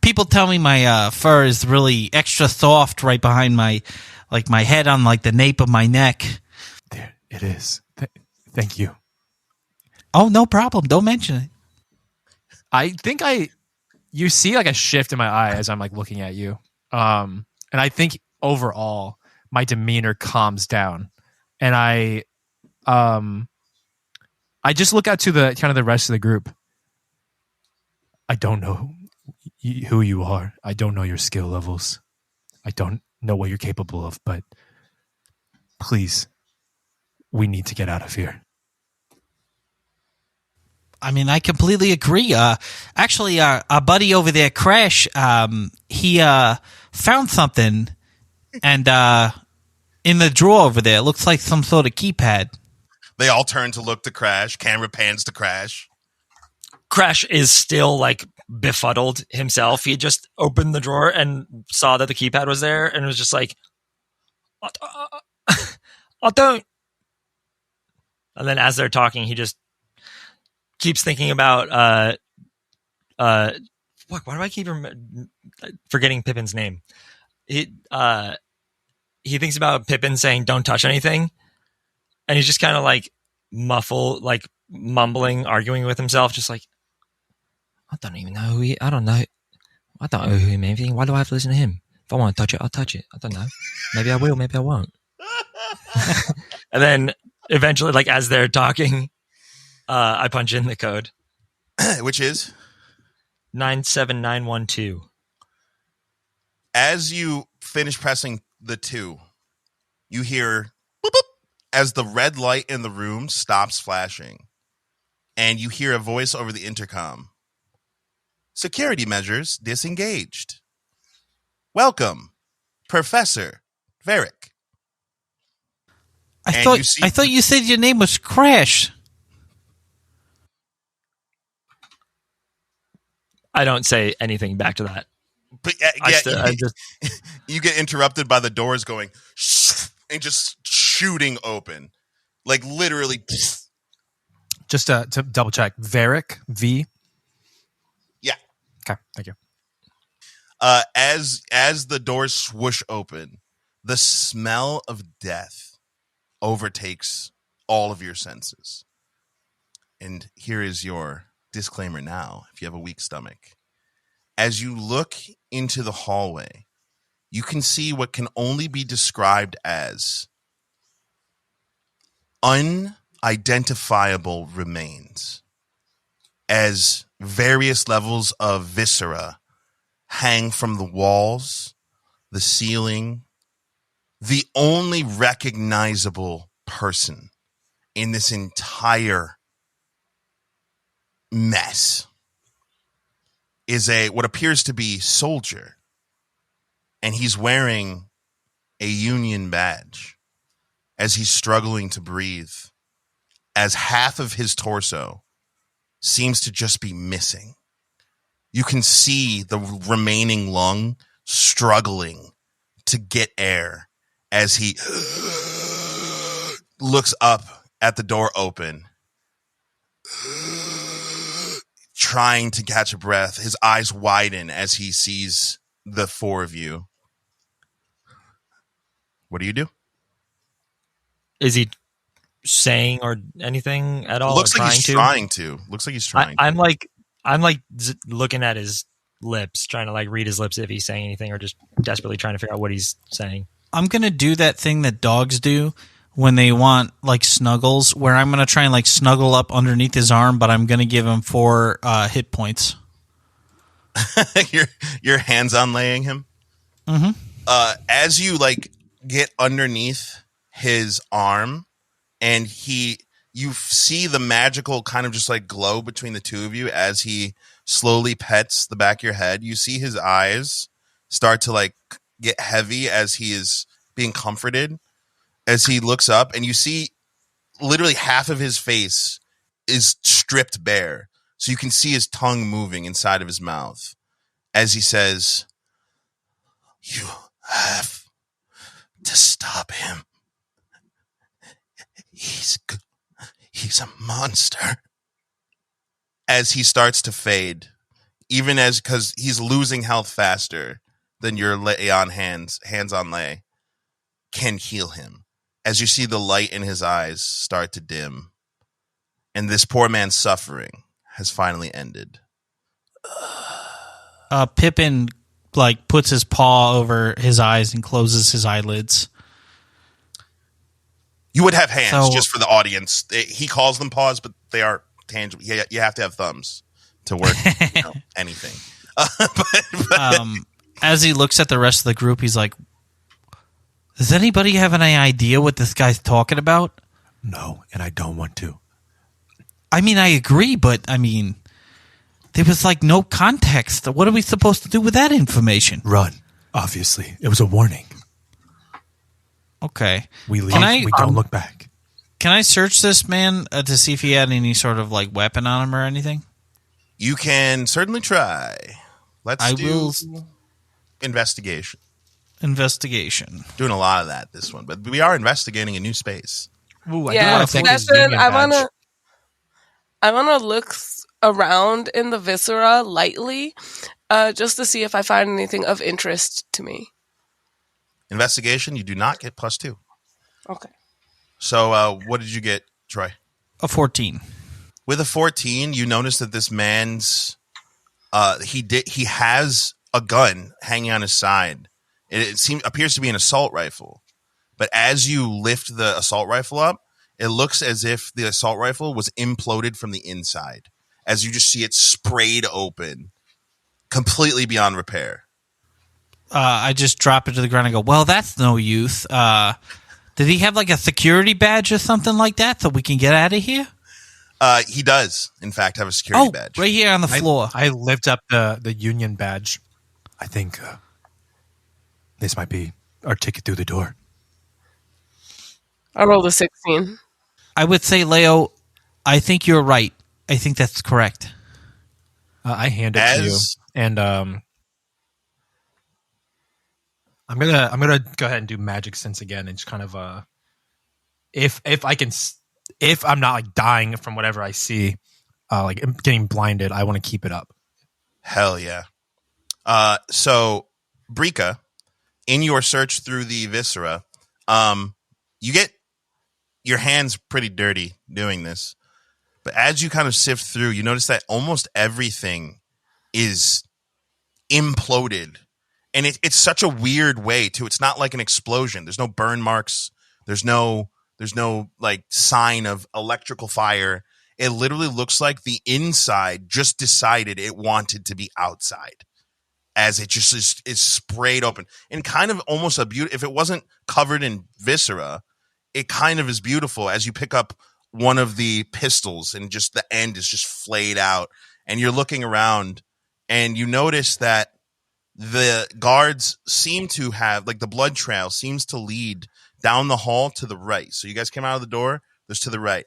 People tell me my fur is really extra soft right behind my head on like the nape of my neck. There it is. Thank you. Oh, no problem. Don't mention it. I think you see like a shift in my eye as I'm like looking at you. And I think overall my demeanor calms down, and I just look out to the kind of the rest of the group. I don't know who you are. I don't know your skill levels. I don't know what you're capable of, but please, we need to get out of here. I mean, I completely agree. Actually, our buddy over there, Crash, he found something, and in the drawer over there, it looks like some sort of keypad. They all turn to look to Crash. Camera pans to Crash. Crash is still like befuddled himself. He just opened the drawer and saw that the keypad was there and was just like, I don't. And then as they're talking, he just keeps thinking about why do I keep forgetting Pippin's name? He thinks about Pippin saying don't touch anything, and he's just kind of like mumbling, arguing with himself, just like, I don't even know who I don't know him anything. Why do I have to listen to him? If I want to touch it, I'll touch it. I don't know. Maybe I will, maybe I won't. And then eventually, like as they're talking, I punch in the code. Which is? 97912. As you finish pressing the 2, you hear boop, boop, as the red light in the room stops flashing. And you hear a voice over the intercom. Security measures disengaged. Welcome, Professor Varick. I thought you said your name was Crash. I don't say anything back to that. But, I just you get interrupted by the doors going, shh, and just shooting open. Like literally. Just to double check, Varric V. Yeah. Okay, thank you. As the doors swoosh open, the smell of death overtakes all of your senses. And here is your disclaimer now, if you have a weak stomach. As you look into the hallway, you can see what can only be described as unidentifiable remains, as various levels of viscera hang from the walls, the ceiling. The only recognizable person in this entire mess is what appears to be soldier, and he's wearing a Union badge as he's struggling to breathe, as half of his torso seems to just be missing. You can see the remaining lung struggling to get air as he looks up at the door open, trying to catch a breath. His eyes widen as he sees the four of you. What do you do? Is he saying or anything at all? Looks or like he's trying to. Looks like he's trying. I'm like looking at his lips, trying to like read his lips if he's saying anything, or just desperately trying to figure out what he's saying. I'm gonna do that thing that dogs do when they want like snuggles, where I'm gonna try and like snuggle up underneath his arm, but I'm gonna give him 4 hit points. You're hands-on laying him. Mm-hmm. As you like get underneath his arm, and you see the magical kind of just like glow between the two of you as he slowly pets the back of your head. You see his eyes start to like get heavy as he is being comforted, as he looks up, and you see literally half of his face is stripped bare. So you can see his tongue moving inside of his mouth as he says, "You have to stop him. He's a monster." As he starts to fade, because he's losing health faster than your lay on hands-on lay can heal him. As you see the light in his eyes start to dim, and this poor man's suffering has finally ended. Pippin like puts his paw over his eyes and closes his eyelids. You would have hands, So- just for the audience. He calls them paws, but they are tangible. You have to have thumbs to work anything. As he looks at the rest of the group, he's like, does anybody have any idea what this guy's talking about? No, and I don't want to. I mean, I agree, but I mean, there was like no context. What are we supposed to do with that information? Run. Obviously, it was a warning. Okay. We leave. We don't look back. Can I search this man to see if he had any sort of like weapon on him or anything? You can certainly try. Let's do investigation. Investigation. Doing a lot of that this one, but we are investigating a new space. Ooh, Yeah, I think his Stefan, union I badge. wanna look around in the viscera lightly, just to see if I find anything of interest to me. Investigation, you do not get +2. Okay. So what did you get, Troy? A 14. With a 14, you notice that this man's he has a gun hanging on his side. It appears to be an assault rifle. But as you lift the assault rifle up, it looks as if the assault rifle was imploded from the inside. As you just see it sprayed open, completely beyond repair. I just drop it to the ground and go, well, that's no use. Did he have like a security badge or something like that so we can get out of here? He does, in fact, have a security badge. Right here on the floor. I lift up the union badge. I think this might be our ticket through the door. I rolled a 16. I would say, Leo, I think you're right. I think that's correct. I hand it to you, and I'm gonna go ahead and do magic sense again and just kind of if I'm not like dying from whatever I see, like getting blinded, I want to keep it up. Hell yeah. So Brika, in your search through the viscera, you get your hands pretty dirty doing this. But as you kind of sift through, you notice that almost everything is imploded. And it's such a weird way too. It's not like an explosion. There's no burn marks. There's no like sign of electrical fire. It literally looks like the inside just decided it wanted to be outside, as it just is sprayed open. And kind of almost a beauty. If it wasn't covered in viscera, it kind of is beautiful as you pick up one of the pistols and just the end is just flayed out. And you're looking around and you notice that the guards seem to have, like, the blood trail seems to lead down the hall to the right. So you guys came out of the door, there's to the right.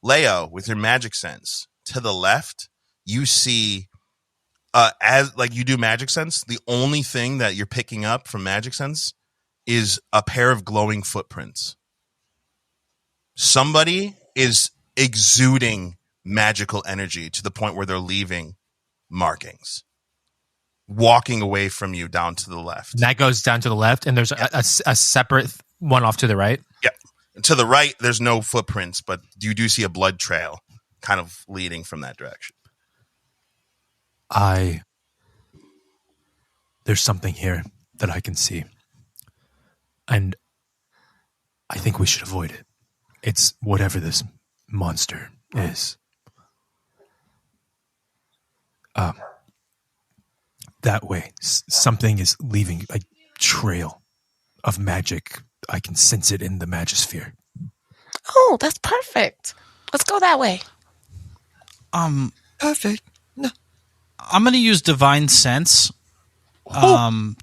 Leo, with your magic sense, to the left, you see, as like you do magic sense, the only thing that you're picking up from magic sense is a pair of glowing footprints. Somebody is exuding magical energy to the point where they're leaving markings, walking away from you down to the left. And that goes down to the left, and there's a separate one off to the right. Yeah. To the right, there's no footprints, but you do see a blood trail kind of leading from that direction. There's something here that I can see, and I think we should avoid it. It's whatever this monster is. That way, something is leaving a trail of magic. I can sense it in the magisphere. Oh, that's perfect. Let's go that way. Perfect. No. I'm going to use divine sense to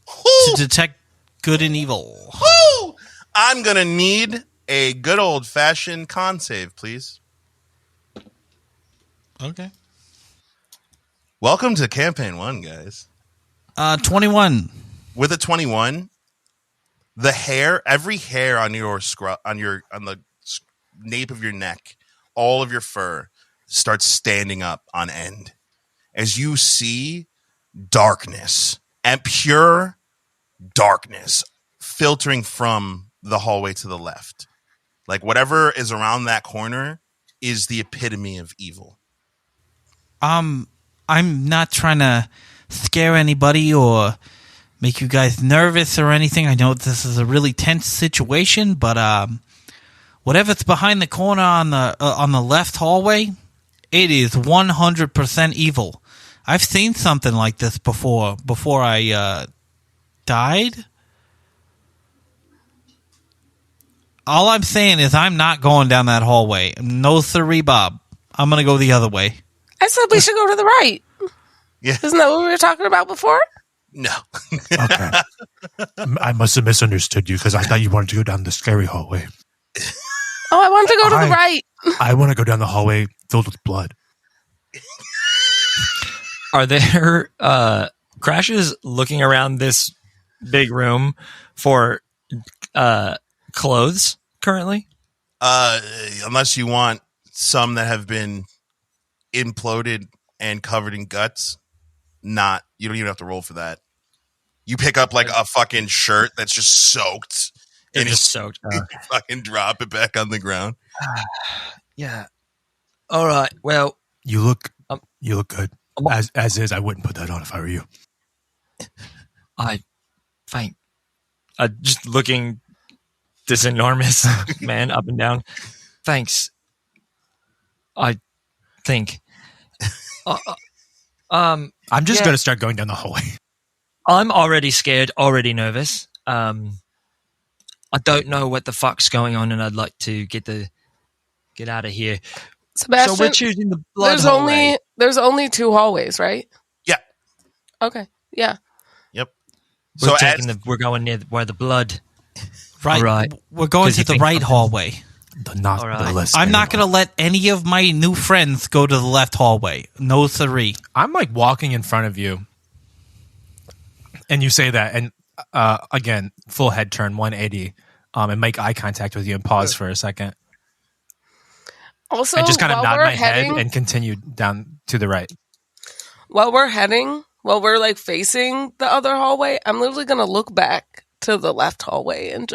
detect good and evil. Woo! I'm going to need a good old-fashioned con save, please. Okay. Welcome to Campaign 1, guys. 21. With a 21, the hair, every hair on your on the nape of your neck, all of your fur starts standing up on end as you see darkness and pure darkness filtering from the hallway to the left. Like whatever is around that corner is the epitome of evil. I'm not trying to scare anybody or make you guys nervous or anything. I know this is a really tense situation, but whatever's behind the corner on the left hallway, it is 100% evil. I've seen something like this before I died. All I'm saying is I'm not going down that hallway. No siree, Bob. I'm going to go the other way. I said we should go to the right. Yeah. Isn't that what we were talking about before? No. Okay. I must have misunderstood you because I thought you wanted to go down the scary hallway. Oh, I wanted to go to the right. I want to go down the hallway filled with blood. Are there Crashes looking around this big room for clothes currently? Unless you want some that have been imploded and covered in guts, you don't even have to roll for that. You pick up like a fucking shirt that's just soaked. It's just soaked. You fucking drop it back on the ground. Yeah. All right. Well, you look good. As is, I wouldn't put that on if I were you. Fine. Just looking this enormous man up and down. Thanks. I think. I'm just going to start going down the hallway. I'm already scared, already nervous. I don't know what the fuck's going on, and I'd like to get out of here. Sebastian, so we're choosing the blood hallway. There's only 2 hallways, right? Yeah. Okay. Yeah. Yep. We're going near where the blood. Right. We're going to the right hallway. The less I'm not going to let any of my new friends go to the left hallway. No siree. I'm like walking in front of you, and you say that, and again, full head turn 180, and make eye contact with you and pause for a second. Also, And just kind of while nod we're my head heading, and continue down to the right. while we're like facing the other hallway, I'm literally gonna look back to the left hallway and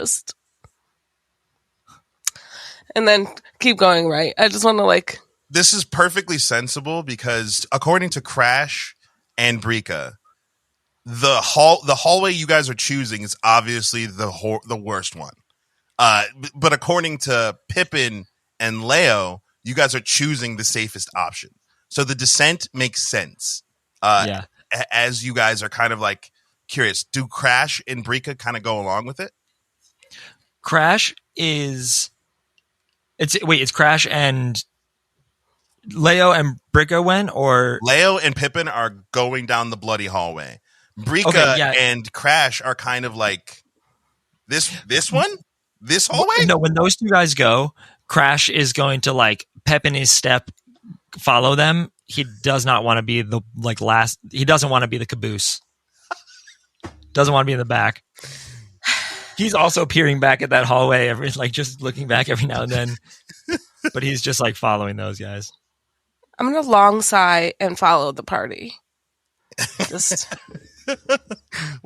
then keep going right. I just want to like. This is perfectly sensible because according to Crash and Brika, the hallway you guys are choosing is obviously the worst one. But according to Pippin and Leo, you guys are choosing the safest option. So the descent makes sense. Yeah. As you guys are kind of like curious, do Crash and Brika kind of go along with it? Crash is it's Crash and Leo and Bricka went, or Leo and Pippin are going down the bloody hallway. Brika and Crash are kind of like this one? This hallway? No, when those two guys go, Crash is going to like pep in his step, follow them. He does not want to be the like last. He doesn't want to be the caboose. Doesn't want to be in the back. He's also peering back at that hallway, just looking back every now and then. But he's just like following those guys. I'm gonna long sigh and follow the party. Just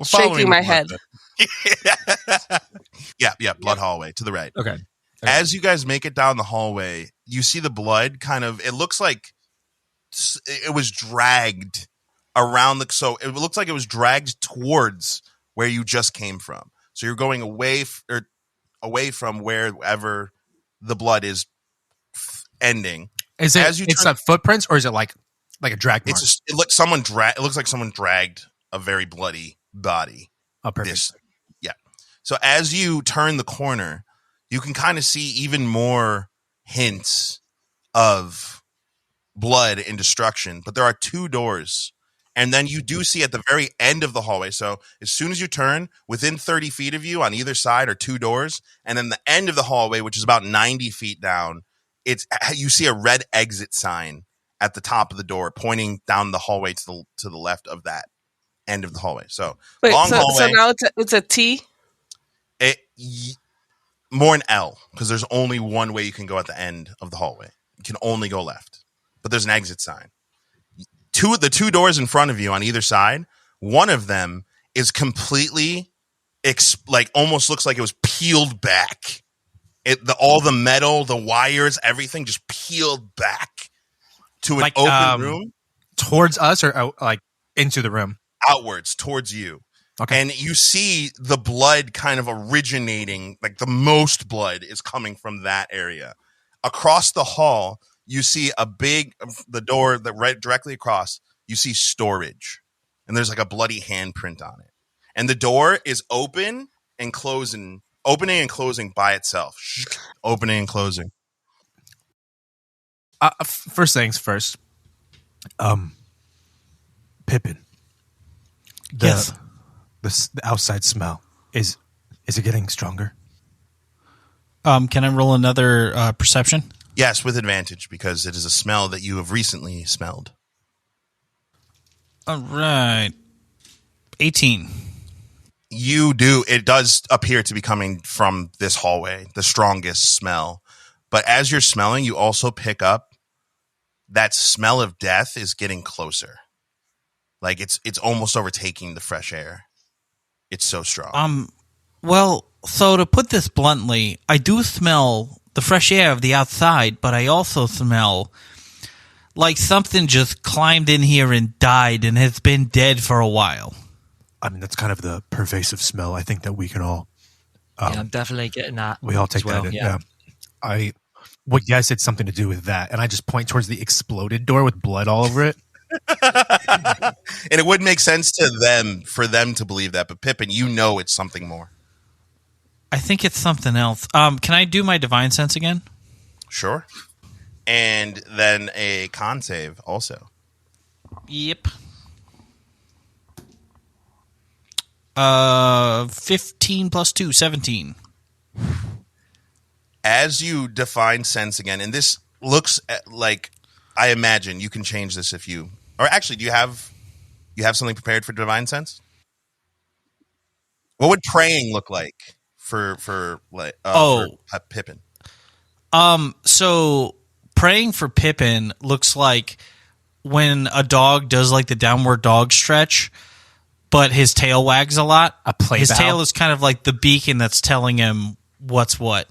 shaking my head. Yeah, blood hallway to the right. Okay. As you guys make it down the hallway, you see the blood kind of, it looks like it was dragged around so it looks like it was dragged towards where you just came from. So you're going away from wherever the blood is ending. Is it's a footprints or is it like a drag mark? It looks like someone dragged a very bloody body. Oh, perfect. So as you turn the corner, you can kind of see even more hints of blood and destruction, but there are two doors. And then you do see at the very end of the hallway. So as soon as you turn, within 30 feet of you on either side are two doors. And then the end of the hallway, which is about 90 feet down, you see a red exit sign at the top of the door pointing down the hallway to the left of that end of the hallway. So hallway. So now it's a T? More an L, because there's only one way you can go at the end of the hallway. You can only go left, but there's an exit sign. The two doors in front of you on either side, one of them is completely almost looks like it was peeled back. All the metal, the wires, everything just peeled back to an open room towards us, or like into the room, outwards towards you. Okay. And you see the blood kind of originating, like the most blood is coming from that area. Across the hall, you see the door that right directly across, you see storage. And there's like a bloody handprint on it. And the door is opening and closing by itself. Opening and closing. First things first. Pippin. Yes. The outside smell is it getting stronger? Can I roll another perception? Yes, with advantage, because it is a smell that you have recently smelled. All right. 18. You do. It does appear to be coming from this hallway, the strongest smell. But as you're smelling, you also pick up that smell of death is getting closer. Like it's almost overtaking the fresh air. It's so strong. Well, so to put this bluntly, I do smell the fresh air of the outside, but I also smell like something just climbed in here and died and has been dead for a while. I mean, that's kind of the pervasive smell. I think that we can all. I'm definitely getting that. We all take that in. Yeah. I would guess it's something to do with that, and I just point towards the exploded door with blood all over it. And it would make sense for them to believe that, but Pippin, it's something more. I think it's something else. Can I do my divine sense again? Sure. And then a con save also. Yep. 15 plus 2, 17. As you define sense again, and this looks like, I imagine you can change this if you, or actually, do you have something prepared for divine sense? What would praying look like for Pippin? So praying for Pippin looks like when a dog does like the downward dog stretch, but his tail wags a lot. His tail is kind of like the beacon that's telling him what's what.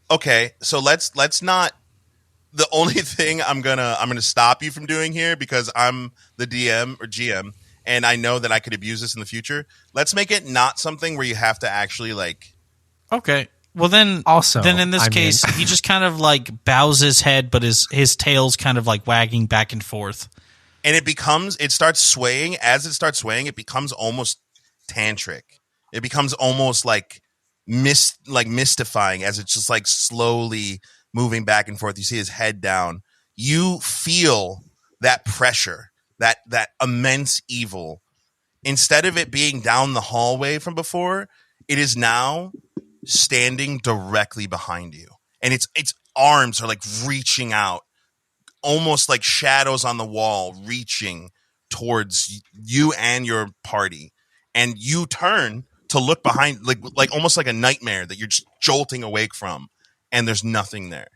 Okay, so let's not. The only thing I'm gonna stop you from doing here, because I'm the DM or GM and I know that I could abuse this in the future. Let's make it not something where you have to actually like. Okay. Well, then in this case, he just kind of like bows his head, but his tail's kind of like wagging back and forth. And it starts swaying. As it starts swaying, it becomes almost tantric. It becomes almost like mystifying as it's just like slowly moving back and forth. You see his head down. You feel that pressure, that immense evil. Instead of it being down the hallway from before, it is now standing directly behind you. And its arms are like reaching out, almost like shadows on the wall, reaching towards you and your party. And you turn to look behind, like almost like a nightmare that you're just jolting awake from, and there's nothing there.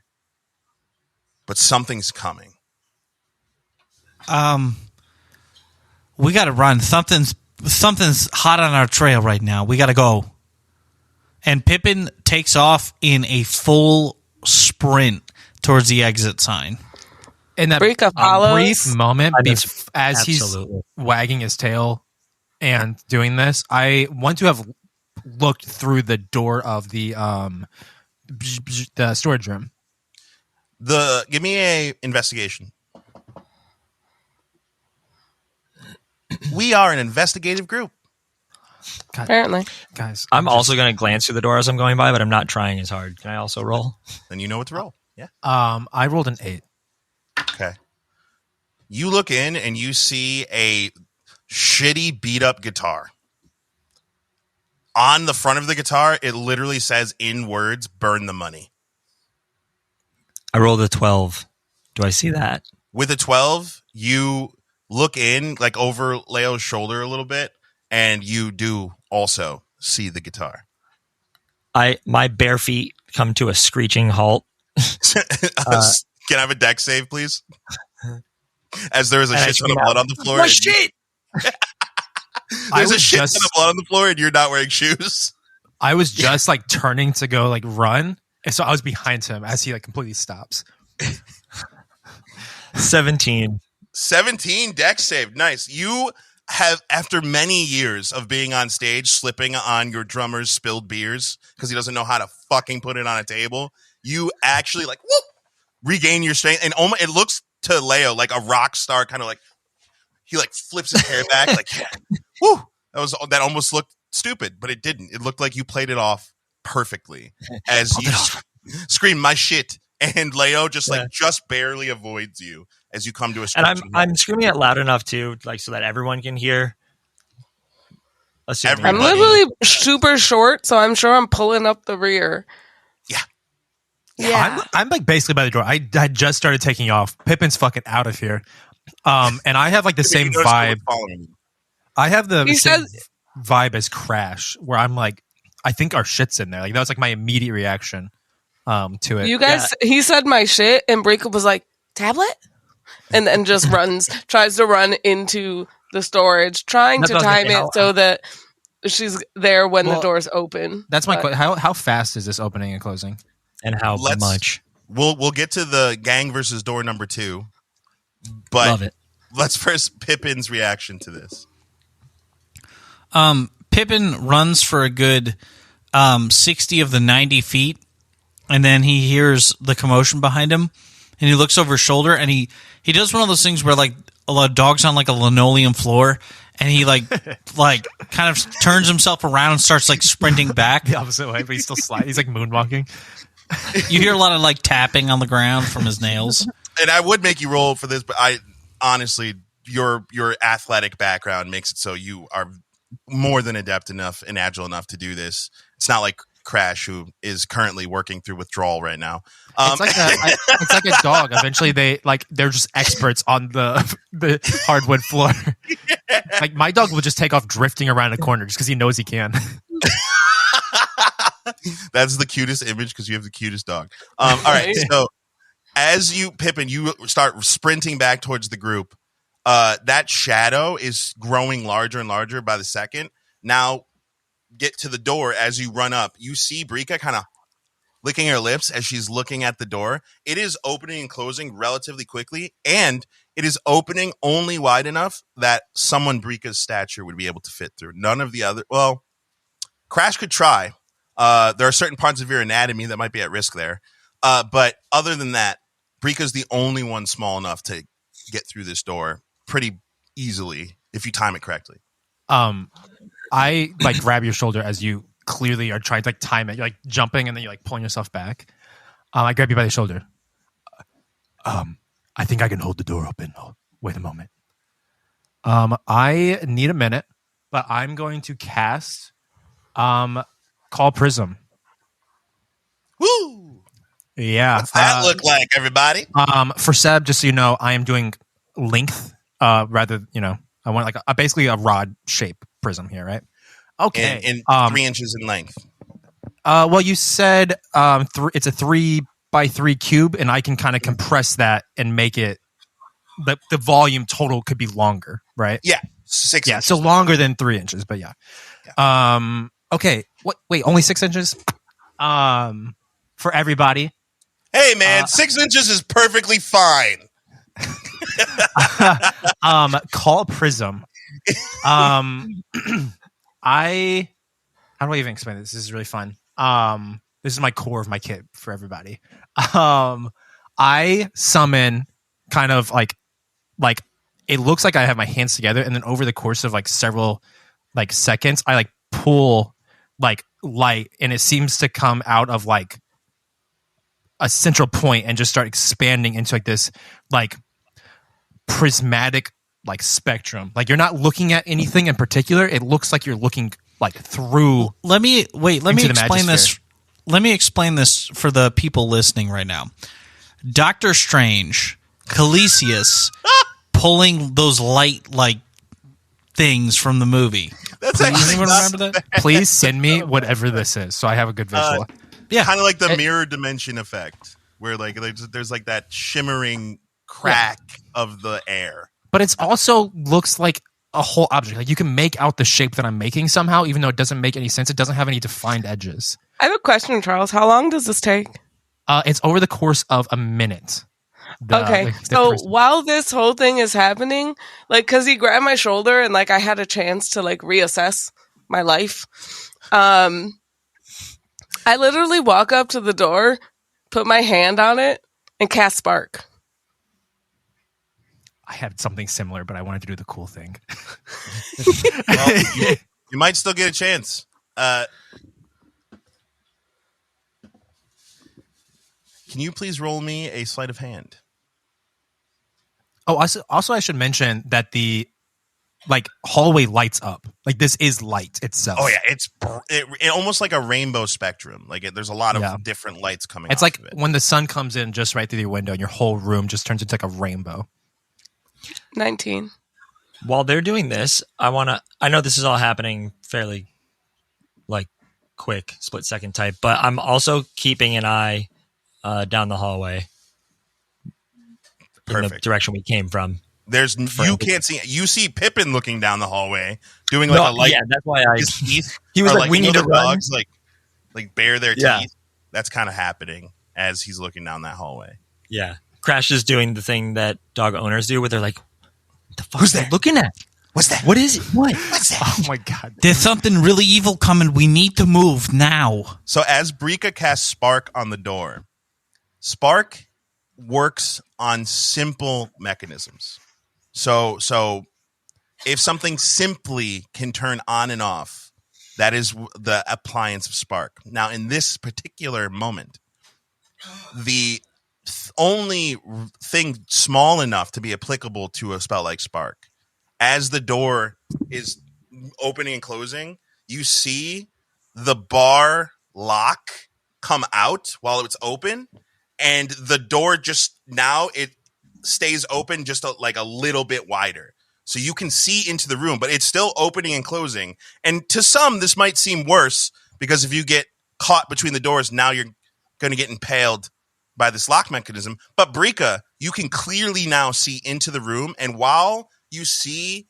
But something's coming. We got to run. Something's hot on our trail right now. We got to go. And Pippin takes off in a full sprint towards the exit sign. In that brief moment, as he's wagging his tail and doing this, I want to have looked through the door of the storage room. Give me a investigation. We are an investigative group. God, apparently, guys. I'm also going to glance through the door as I'm going by, but I'm not trying as hard. Can I also roll? Then you know what to roll. Yeah. I rolled an 8. Okay. You look in and you see a shitty beat up guitar. On the front of the guitar, it literally says in words, "Burn the money." I rolled a 12. Do I see that? With a 12, you look in, like over Leo's shoulder a little bit, and you do also see the guitar. My bare feet come to a screeching halt. Can I have a dex save, please? As there is a shit ton of blood on the floor. My shit! There's a shit ton of blood on the floor, and you're not wearing shoes. I was just like turning to go like run, and so I was behind him as he like completely stops. 17 dex save. Nice. You have, after many years of being on stage, slipping on your drummer's spilled beers because he doesn't know how to fucking put it on a table, you actually like whoop, regain your strength, and it looks to Leo like a rock star, kind of like he like flips his hair back, like yeah, woo. That almost looked stupid, but it didn't. It looked like you played it off perfectly as you scream "my shit," and Leo just barely avoids you as you come to a. And I'm screaming it loud enough too, like so that everyone can hear. I'm literally super short, so I'm sure I'm pulling up the rear. Yeah. I'm like basically by the door. I just started taking off. Pippin's fucking out of here. And I have like the same vibe. I have the same vibe as Crash, where I'm like, I think our shit's in there. Like that was like my immediate reaction to it. You guys, he said my shit, and Breakup was like, tablet? And then just tries to run into the storage, trying to time it so that she's there when the doors open. That's my question. How fast is this opening and closing? And how much? We'll get to the gang versus door number 2. But love it. Let's first Pippin's reaction to this. Pippin runs for a good 60 of the 90 feet, and then he hears the commotion behind him, and he looks over his shoulder, and he does one of those things where like a lot of dogs on like a linoleum floor, and he like kind of turns himself around and starts like sprinting back the opposite way, but he's still sliding. He's like moonwalking. You hear a lot of like tapping on the ground from his nails. And I would make you roll for this, but I honestly, your athletic background makes it so you are more than adept enough and agile enough to do this. It's not like Crash, who is currently working through withdrawal right now. It's like a dog. Eventually, they're just experts on the hardwood floor. Like my dog will just take off drifting around a corner just because he knows he can. That's the cutest image because you have the cutest dog. All right, so as Pippin, you start sprinting back towards the group. That shadow is growing larger and larger by the second. Now, get to the door as you run up. You see Brika kind of licking her lips as she's looking at the door. It is opening and closing relatively quickly, and it is opening only wide enough that someone Brika's stature would be able to fit through. None of the other. Well, Crash could try. There are certain parts of your anatomy that might be at risk there. But other than that, Brika's the only one small enough to get through this door pretty easily if you time it correctly. I like grab your shoulder as you clearly are trying to like time it. You're like jumping and then you're like pulling yourself back. I grab you by the shoulder. I think I can hold the door open. Oh, wait a moment. I need a minute, but I'm going to cast Call Prism. Woo! Yeah. What's that look like, everybody? For Seb, just so you know, I am doing length rather, I want like basically a rod shape prism here, right? Okay. In 3 inches in length. Well, you said it's a 3x3 cube, and I can kind of compress that and make it the volume total could be longer, right? Yeah, 6 inches. So longer than 3 inches, but yeah. Okay. Wait, only 6 inches? For everybody. Hey, man, 6 inches is perfectly fine. Call Prism. How do I even explain this? This is really fun. This is my core of my kit for everybody. I summon kind of like it looks like I have my hands together, and then over the course of like several like seconds, I like pull like light, and it seems to come out of like a central point and just start expanding into like this like prismatic like spectrum. Like you're not looking at anything in particular. It looks like you're looking like through. Let me explain this. Let me explain this for the people listening right now. Doctor Strange, Calisius, pulling those light like things from the movie. That's Does anyone remember that? Please send me whatever this is so I have a good visual. Yeah, kind of like the mirror dimension effect, where like there's like that shimmering crack of the air. But it's also looks like a whole object. Like you can make out the shape that I'm making somehow, even though it doesn't make any sense. It doesn't have any defined edges. I have a question, Charles. How long does this take? It's over the course of a minute. So while this whole thing is happening, like, cause he grabbed my shoulder and like I had a chance to like reassess my life. I literally walk up to the door, put my hand on it, and cast spark. I had something similar, but I wanted to do the cool thing. Well, you might still get a chance. Can you please roll me a sleight of hand? Oh, also I should mention that the like hallway lights up. Like this is light itself. Oh yeah, it's almost like a rainbow spectrum. Like there's a lot of different lights coming. It's off like of it. when the sun comes in just right through your window, and your whole room just turns into like a rainbow. 19. While they're doing this, I know this is all happening fairly like quick, split second type, but I'm also keeping an eye down the hallway. Perfect. In the direction we came from. You can't see. You see Pippin looking down the hallway, doing like a light. Yeah, that's why his teeth. He was like, "We need to run." Dogs like bare their teeth. That's kind of happening as he's looking down that hallway. Yeah, Crash is doing the thing that dog owners do, where they're like, "What the fuck Who's are they that? looking at? What's that? What is it? What? What's that?" Oh my god! there's something really evil coming. We need to move now. So as Brika casts Spark on the door, Spark works on simple mechanisms. So if something simply can turn on and off, that is the appliance of Spark. Now, in this particular moment, the only thing small enough to be applicable to a spell like Spark, as the door is opening and closing, you see the bar lock come out while it's open, and the door just now it stays open just like a little bit wider. So you can see into the room, but it's still opening and closing. And to some, this might seem worse because if you get caught between the doors, now you're going to get impaled by this lock mechanism. But Brika, you can clearly now see into the room. And while you see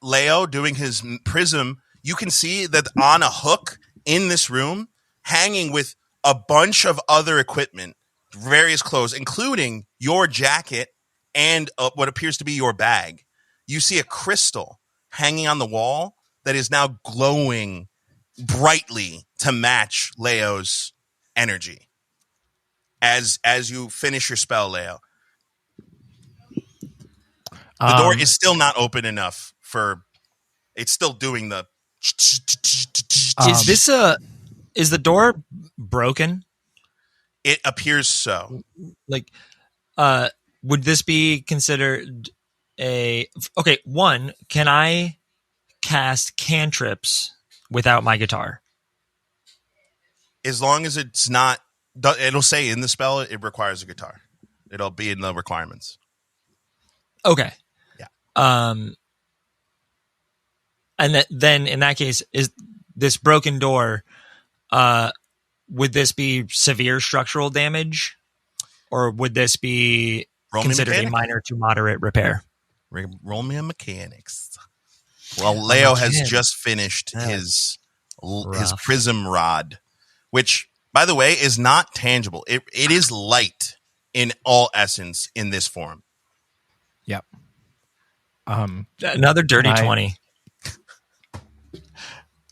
Leo doing his prism, you can see that on a hook in this room, hanging with a bunch of other equipment, various clothes, including your jacket and what appears to be your bag. You see a crystal hanging on the wall that is now glowing brightly to match Leo's energy. As you finish your spell, Leo, the door is still not open enough for. It's still doing the. Is the door broken? It appears so. Like, would this be considered okay? One, can I cast cantrips without my guitar? As long as it's not, it'll say in the spell it requires a guitar. It'll be in the requirements. Okay. Yeah. And then in that case, is this broken door? Would this be severe structural damage, or would this be considered a minor to moderate repair? Roll me a mechanics. Well, Leo has just finished his prism rod, which, by the way, is not tangible. It is light in all essence in this form. Yep. Another dirty 20.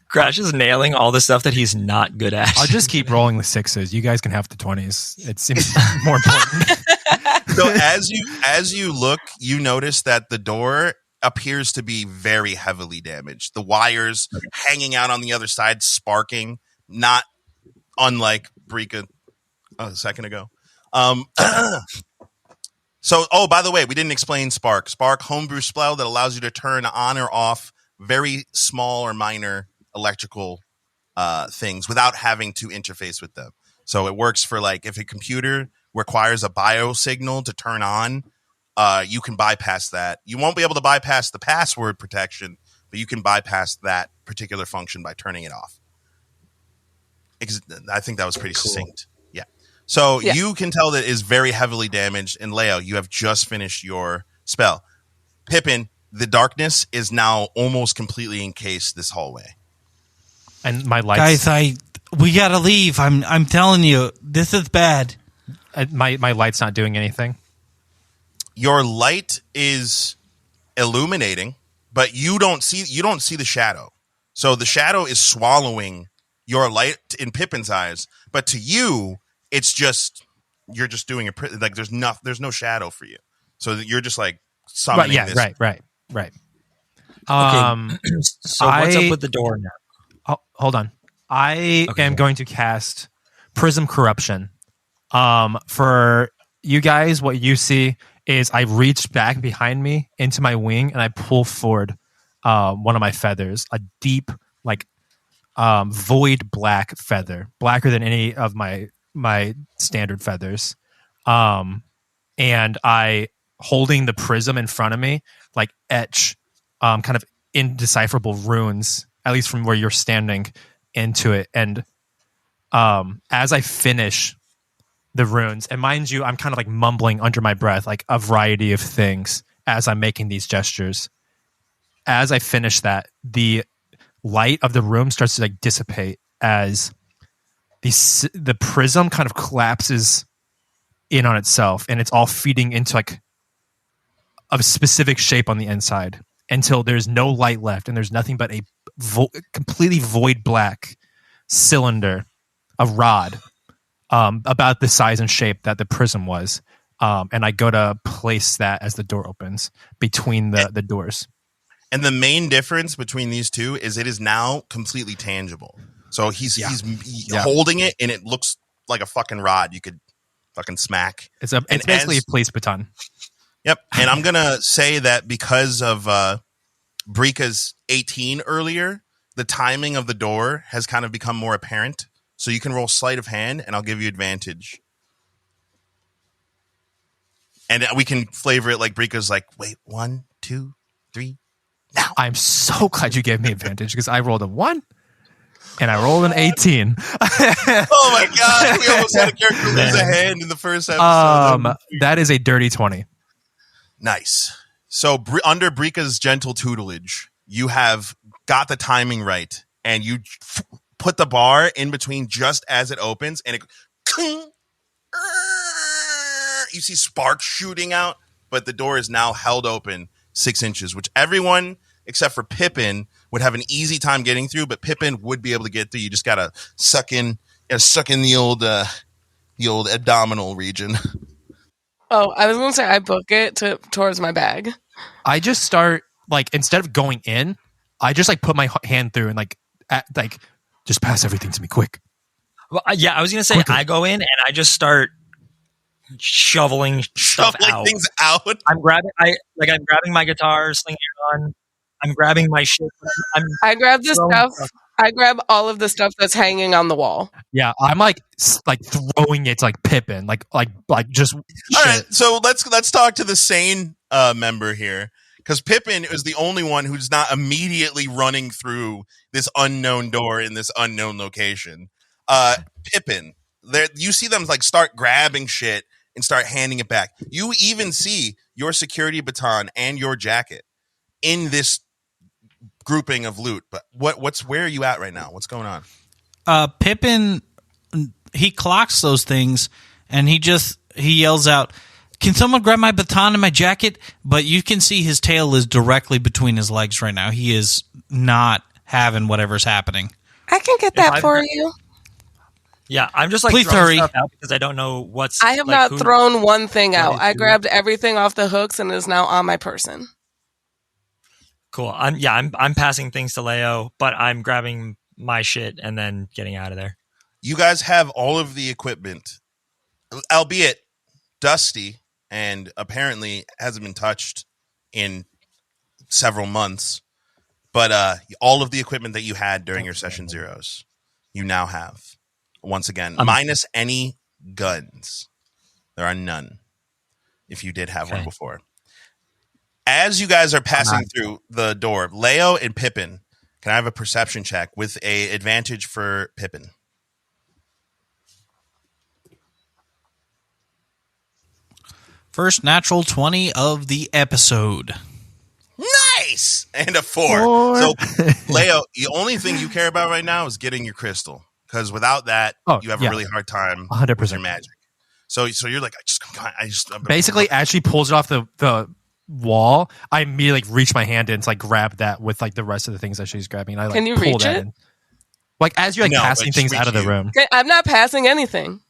Crash is nailing all the stuff that he's not good at. I'll just keep rolling the 6s. You guys can have the 20s. It seems more important. So as you look, you notice that the door appears to be very heavily damaged. The wires hanging out on the other side, sparking, not unlike Brika a second ago. So, by the way, we didn't explain Spark. Spark, homebrew spell that allows you to turn on or off very small or minor electrical things without having to interface with them. So it works for like if a computer requires a biosignal to turn on, you can bypass that. You won't be able to bypass the password protection, but you can bypass that particular function by turning it off. I think that was pretty succinct. Yeah. So you can tell that it is very heavily damaged. And Leo, you have just finished your spell. Pippin, the darkness is now almost completely encased this hallway. And my lights, guys, we gotta leave. I'm telling you, this is bad. My light's not doing anything. Your light is illuminating, but you don't see the shadow. So the shadow is swallowing your light in Pippin's eyes, but to you, it's just you're just doing like there's no shadow for you. So you're just like summoning this. Right. Okay. So what's up with the door now? Hold on. I am going to cast Prism Corruption. For you guys, what you see is I reach back behind me into my wing and I pull forward one of my feathers, a deep, like void black feather, blacker than any of my standard feathers. And I, holding the prism in front of me, like etch kind of indecipherable runes, at least from where you're standing, into it. And as I finish the runes, and mind you, I'm kind of like mumbling under my breath, like a variety of things as I'm making these gestures. As I finish that, the light of the room starts to like dissipate as the prism kind of collapses in on itself, and it's all feeding into like a specific shape on the inside until there's no light left and there's nothing but a completely void black cylinder, a rod, about the size and shape that the prism was. And I go to place that as the door opens between the doors. And the main difference between these two is it is now completely tangible. So he's holding it and it looks like a fucking rod you could fucking smack. It's basically a police baton. Yep. And I'm going to say that because of Brika's 18 earlier, the timing of the door has kind of become more apparent. So you can roll sleight of hand and I'll give you advantage. And we can flavor it like Brika's like, wait, 1, 2, 3, now. I'm so glad you gave me advantage because I rolled a 1 and I rolled an 18. Oh my god, we almost had a character lose a hand in the first episode. That is a dirty 20. Nice. So under Brika's gentle tutelage, you have got the timing right, and you put the bar in between just as it opens, and it you see sparks shooting out, but the door is now held open 6 inches, which everyone except for Pippin would have an easy time getting through, but Pippin would be able to get through. You just gotta suck in the old abdominal region. Oh, I was going to say I book it towards my bag. I just start, like, instead of going in, I just, like, put my hand through and, like, just pass everything to me quick. Well, yeah, I was going to say quickly. I go in and I just start shoveling stuff out. Things out. I'm grabbing my guitar, slinging it on. I'm grabbing my shit. I grab the stuff. I grab all of the stuff that's hanging on the wall. Yeah, I'm like throwing it to like Pippin, like just. All right, so let's talk to the sane member here, because Pippin is the only one who's not immediately running through this unknown door in this unknown location. Pippin, there you see them like start grabbing shit and start handing it back. You even see your security baton and your jacket in this grouping of loot, but where are you at right now? What's going on? Pippin, he clocks those things and he yells out, "Can someone grab my baton and my jacket?" But you can see his tail is directly between his legs right now. He is not having whatever's happening. I can get that for you. Yeah, I'm just like please throwing hurry stuff out because I don't know what's. I have not thrown one thing out. I grabbed everything off the hooks and it is now on my person. Cool. I'm passing things to Leo, but I'm grabbing my shit and then getting out of there. You guys have all of the equipment, albeit dusty and apparently hasn't been touched in several months. But all of the equipment that you had during your session zeros, you now have. Once again, minus any guns. There are none. If you did have one before. As you guys are passing through the door, Leo and Pippin, can I have a perception check with a advantage for Pippin? First natural 20 of the episode. Nice! And a 4. So, Leo, the only thing you care about right now is getting your crystal. Because without that, you have a really hard time 100%. with your magic. So you're like, I'm basically, as she pulls it off the wall, I immediately reach my hand in to like grab that with like the rest of the things that she's grabbing. And I like can you pull reach that it? In. Like as you're like passing things out of the room. I'm not passing anything.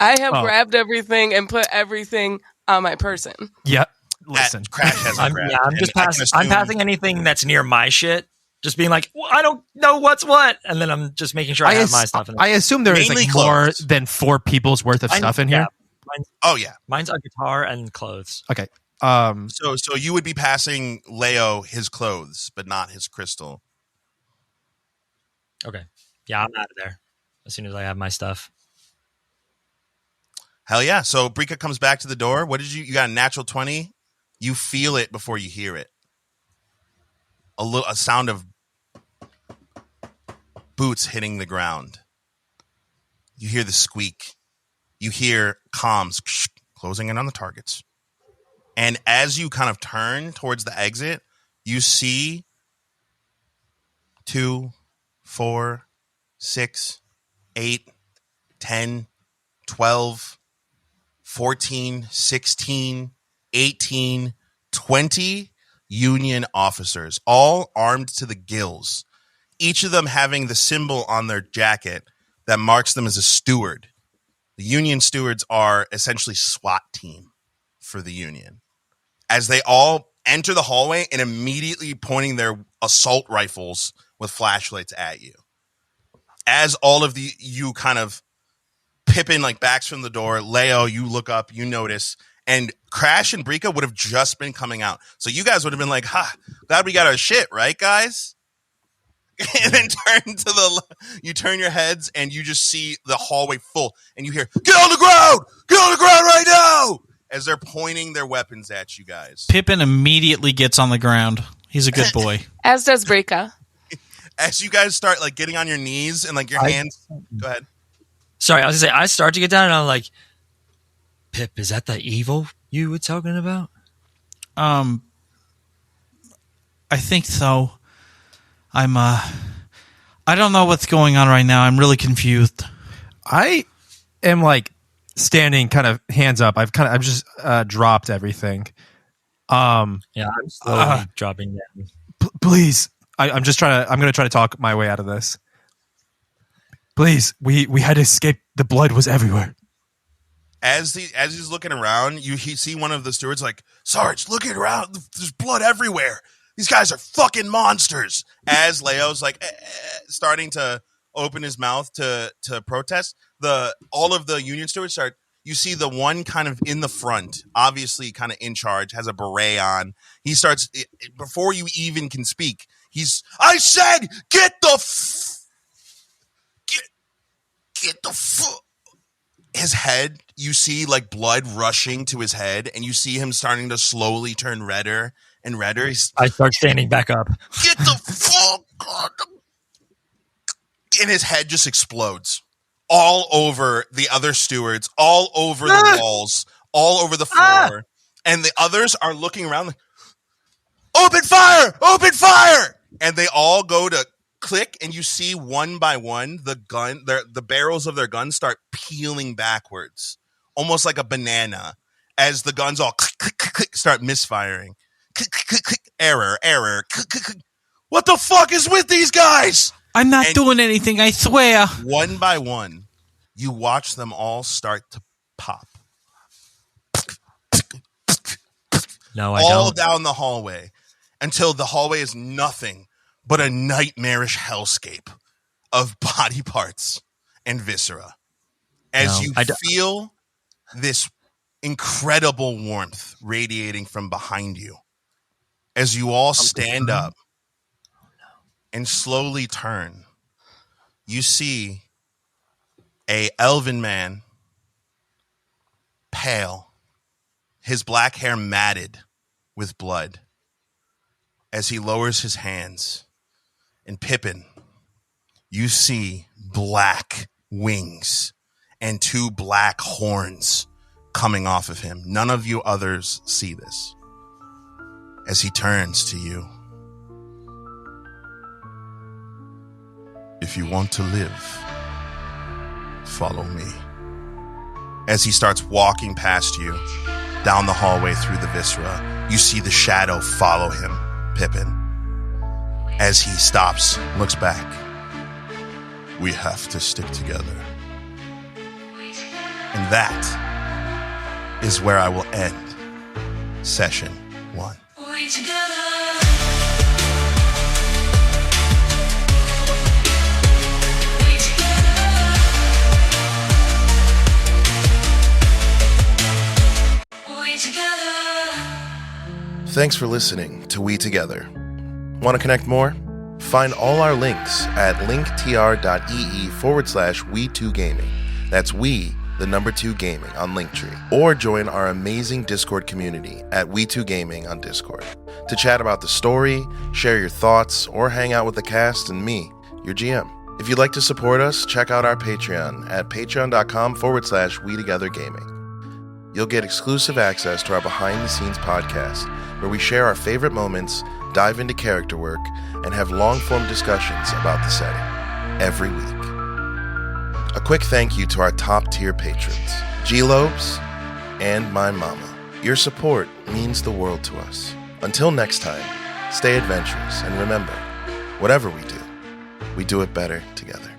I have grabbed everything and put everything on my person. Yep. Listen, Crash has I'm just passing. I'm passing anything that's near my shit. Just being like, well, I don't know what's what, and then I'm just making sure I have my stuff. I assume there is like more than 4 people's worth of stuff in here. Mine's a guitar and clothes. Okay. So you would be passing Leo his clothes, but not his crystal. Okay. Yeah, I'm out of there as soon as I have my stuff. Hell yeah. So Brika comes back to the door. What did you got a natural 20? You feel it before you hear it. A sound of boots hitting the ground. You hear the squeak. You hear comms closing in on the targets. And as you kind of turn towards the exit, you see 2, 4, 6, 8, 10, 12, 14, 16, 18, 20 Union officers, all armed to the gills, each of them having the symbol on their jacket that marks them as a steward. The Union stewards are essentially SWAT team for the Union. As they all enter the hallway and immediately pointing their assault rifles with flashlights at you. As all of you kind of Pippin like backs from the door, Leo, you look up, you notice, and Crash and Brika would have just been coming out. So you guys would have been like, glad we got our shit, right, guys? And then you turn your heads and you just see the hallway full and you hear, get on the ground right now. as they're pointing their weapons at you guys. Pippin immediately gets on the ground. He's a good boy. As does Breka. As you guys start like getting on your knees and like your hands. Go ahead. Sorry, I was gonna say I start to get down and I'm like, Pip, is that the evil you were talking about? I think so. I don't know what's going on right now. I'm really confused. I am like standing, kind of hands up. I've just dropped everything. Yeah, I'm slowly dropping down. Please, I'm going to try to talk my way out of this. Please, we had to escape. The blood was everywhere. As he's looking around, he see one of the stewards like, Sarge, look around. There's blood everywhere. These guys are fucking monsters. As Leo's like starting to open his mouth to protest, all of the Union stewards start. You see the one kind of in the front, obviously kind of in charge, has a beret on. He starts before you even can speak. I said, get the his head, you see like blood rushing to his head, and you see him starting to slowly turn redder and redder. I start standing back up. Get the fuck! And his head just explodes all over the other stewards, all over the walls, all over the floor. And the others are looking around like, open fire! Open fire! And they all go to click, and you see one by one the barrels of their guns start peeling backwards, almost like a banana, as the guns all click, click, click, start misfiring. Click, click, click, error, click, click, click. What the fuck is with these guys? I'm not doing anything, I swear. One by one, you watch them all start to pop. No, I all don't. down the hallway until the hallway is nothing but a nightmarish hellscape of body parts and viscera. As you feel this incredible warmth radiating from behind you, as you all stand up and slowly turn, you see a elven man, pale, his black hair matted with blood, as he lowers his hands. And Pippin, you see black wings and two black horns coming off of him. None of you others see this. As he turns to you, if you want to live, follow me. As he starts walking past you down the hallway through the viscera, you see the shadow follow him, Pippin. As he stops, looks back. We have to stick together. And that is where I will end session 1. Thanks for listening to We Together. Want to connect more? Find all our links at linktr.ee/we2gaming. That's we, the number 2 gaming on Linktree. Or join our amazing Discord community at We2Gaming on Discord to chat about the story, share your thoughts, or hang out with the cast and me, your GM. If you'd like to support us, check out our Patreon at patreon.com/WeTogetherGaming. You'll get exclusive access to our behind-the-scenes podcast, where we share our favorite moments, dive into character work, and have long-form discussions about the setting every week. A quick thank you to our top-tier patrons, GxLobes and my Momma. Your support means the world to us. Until next time, stay adventurous, and remember, whatever we do it better together.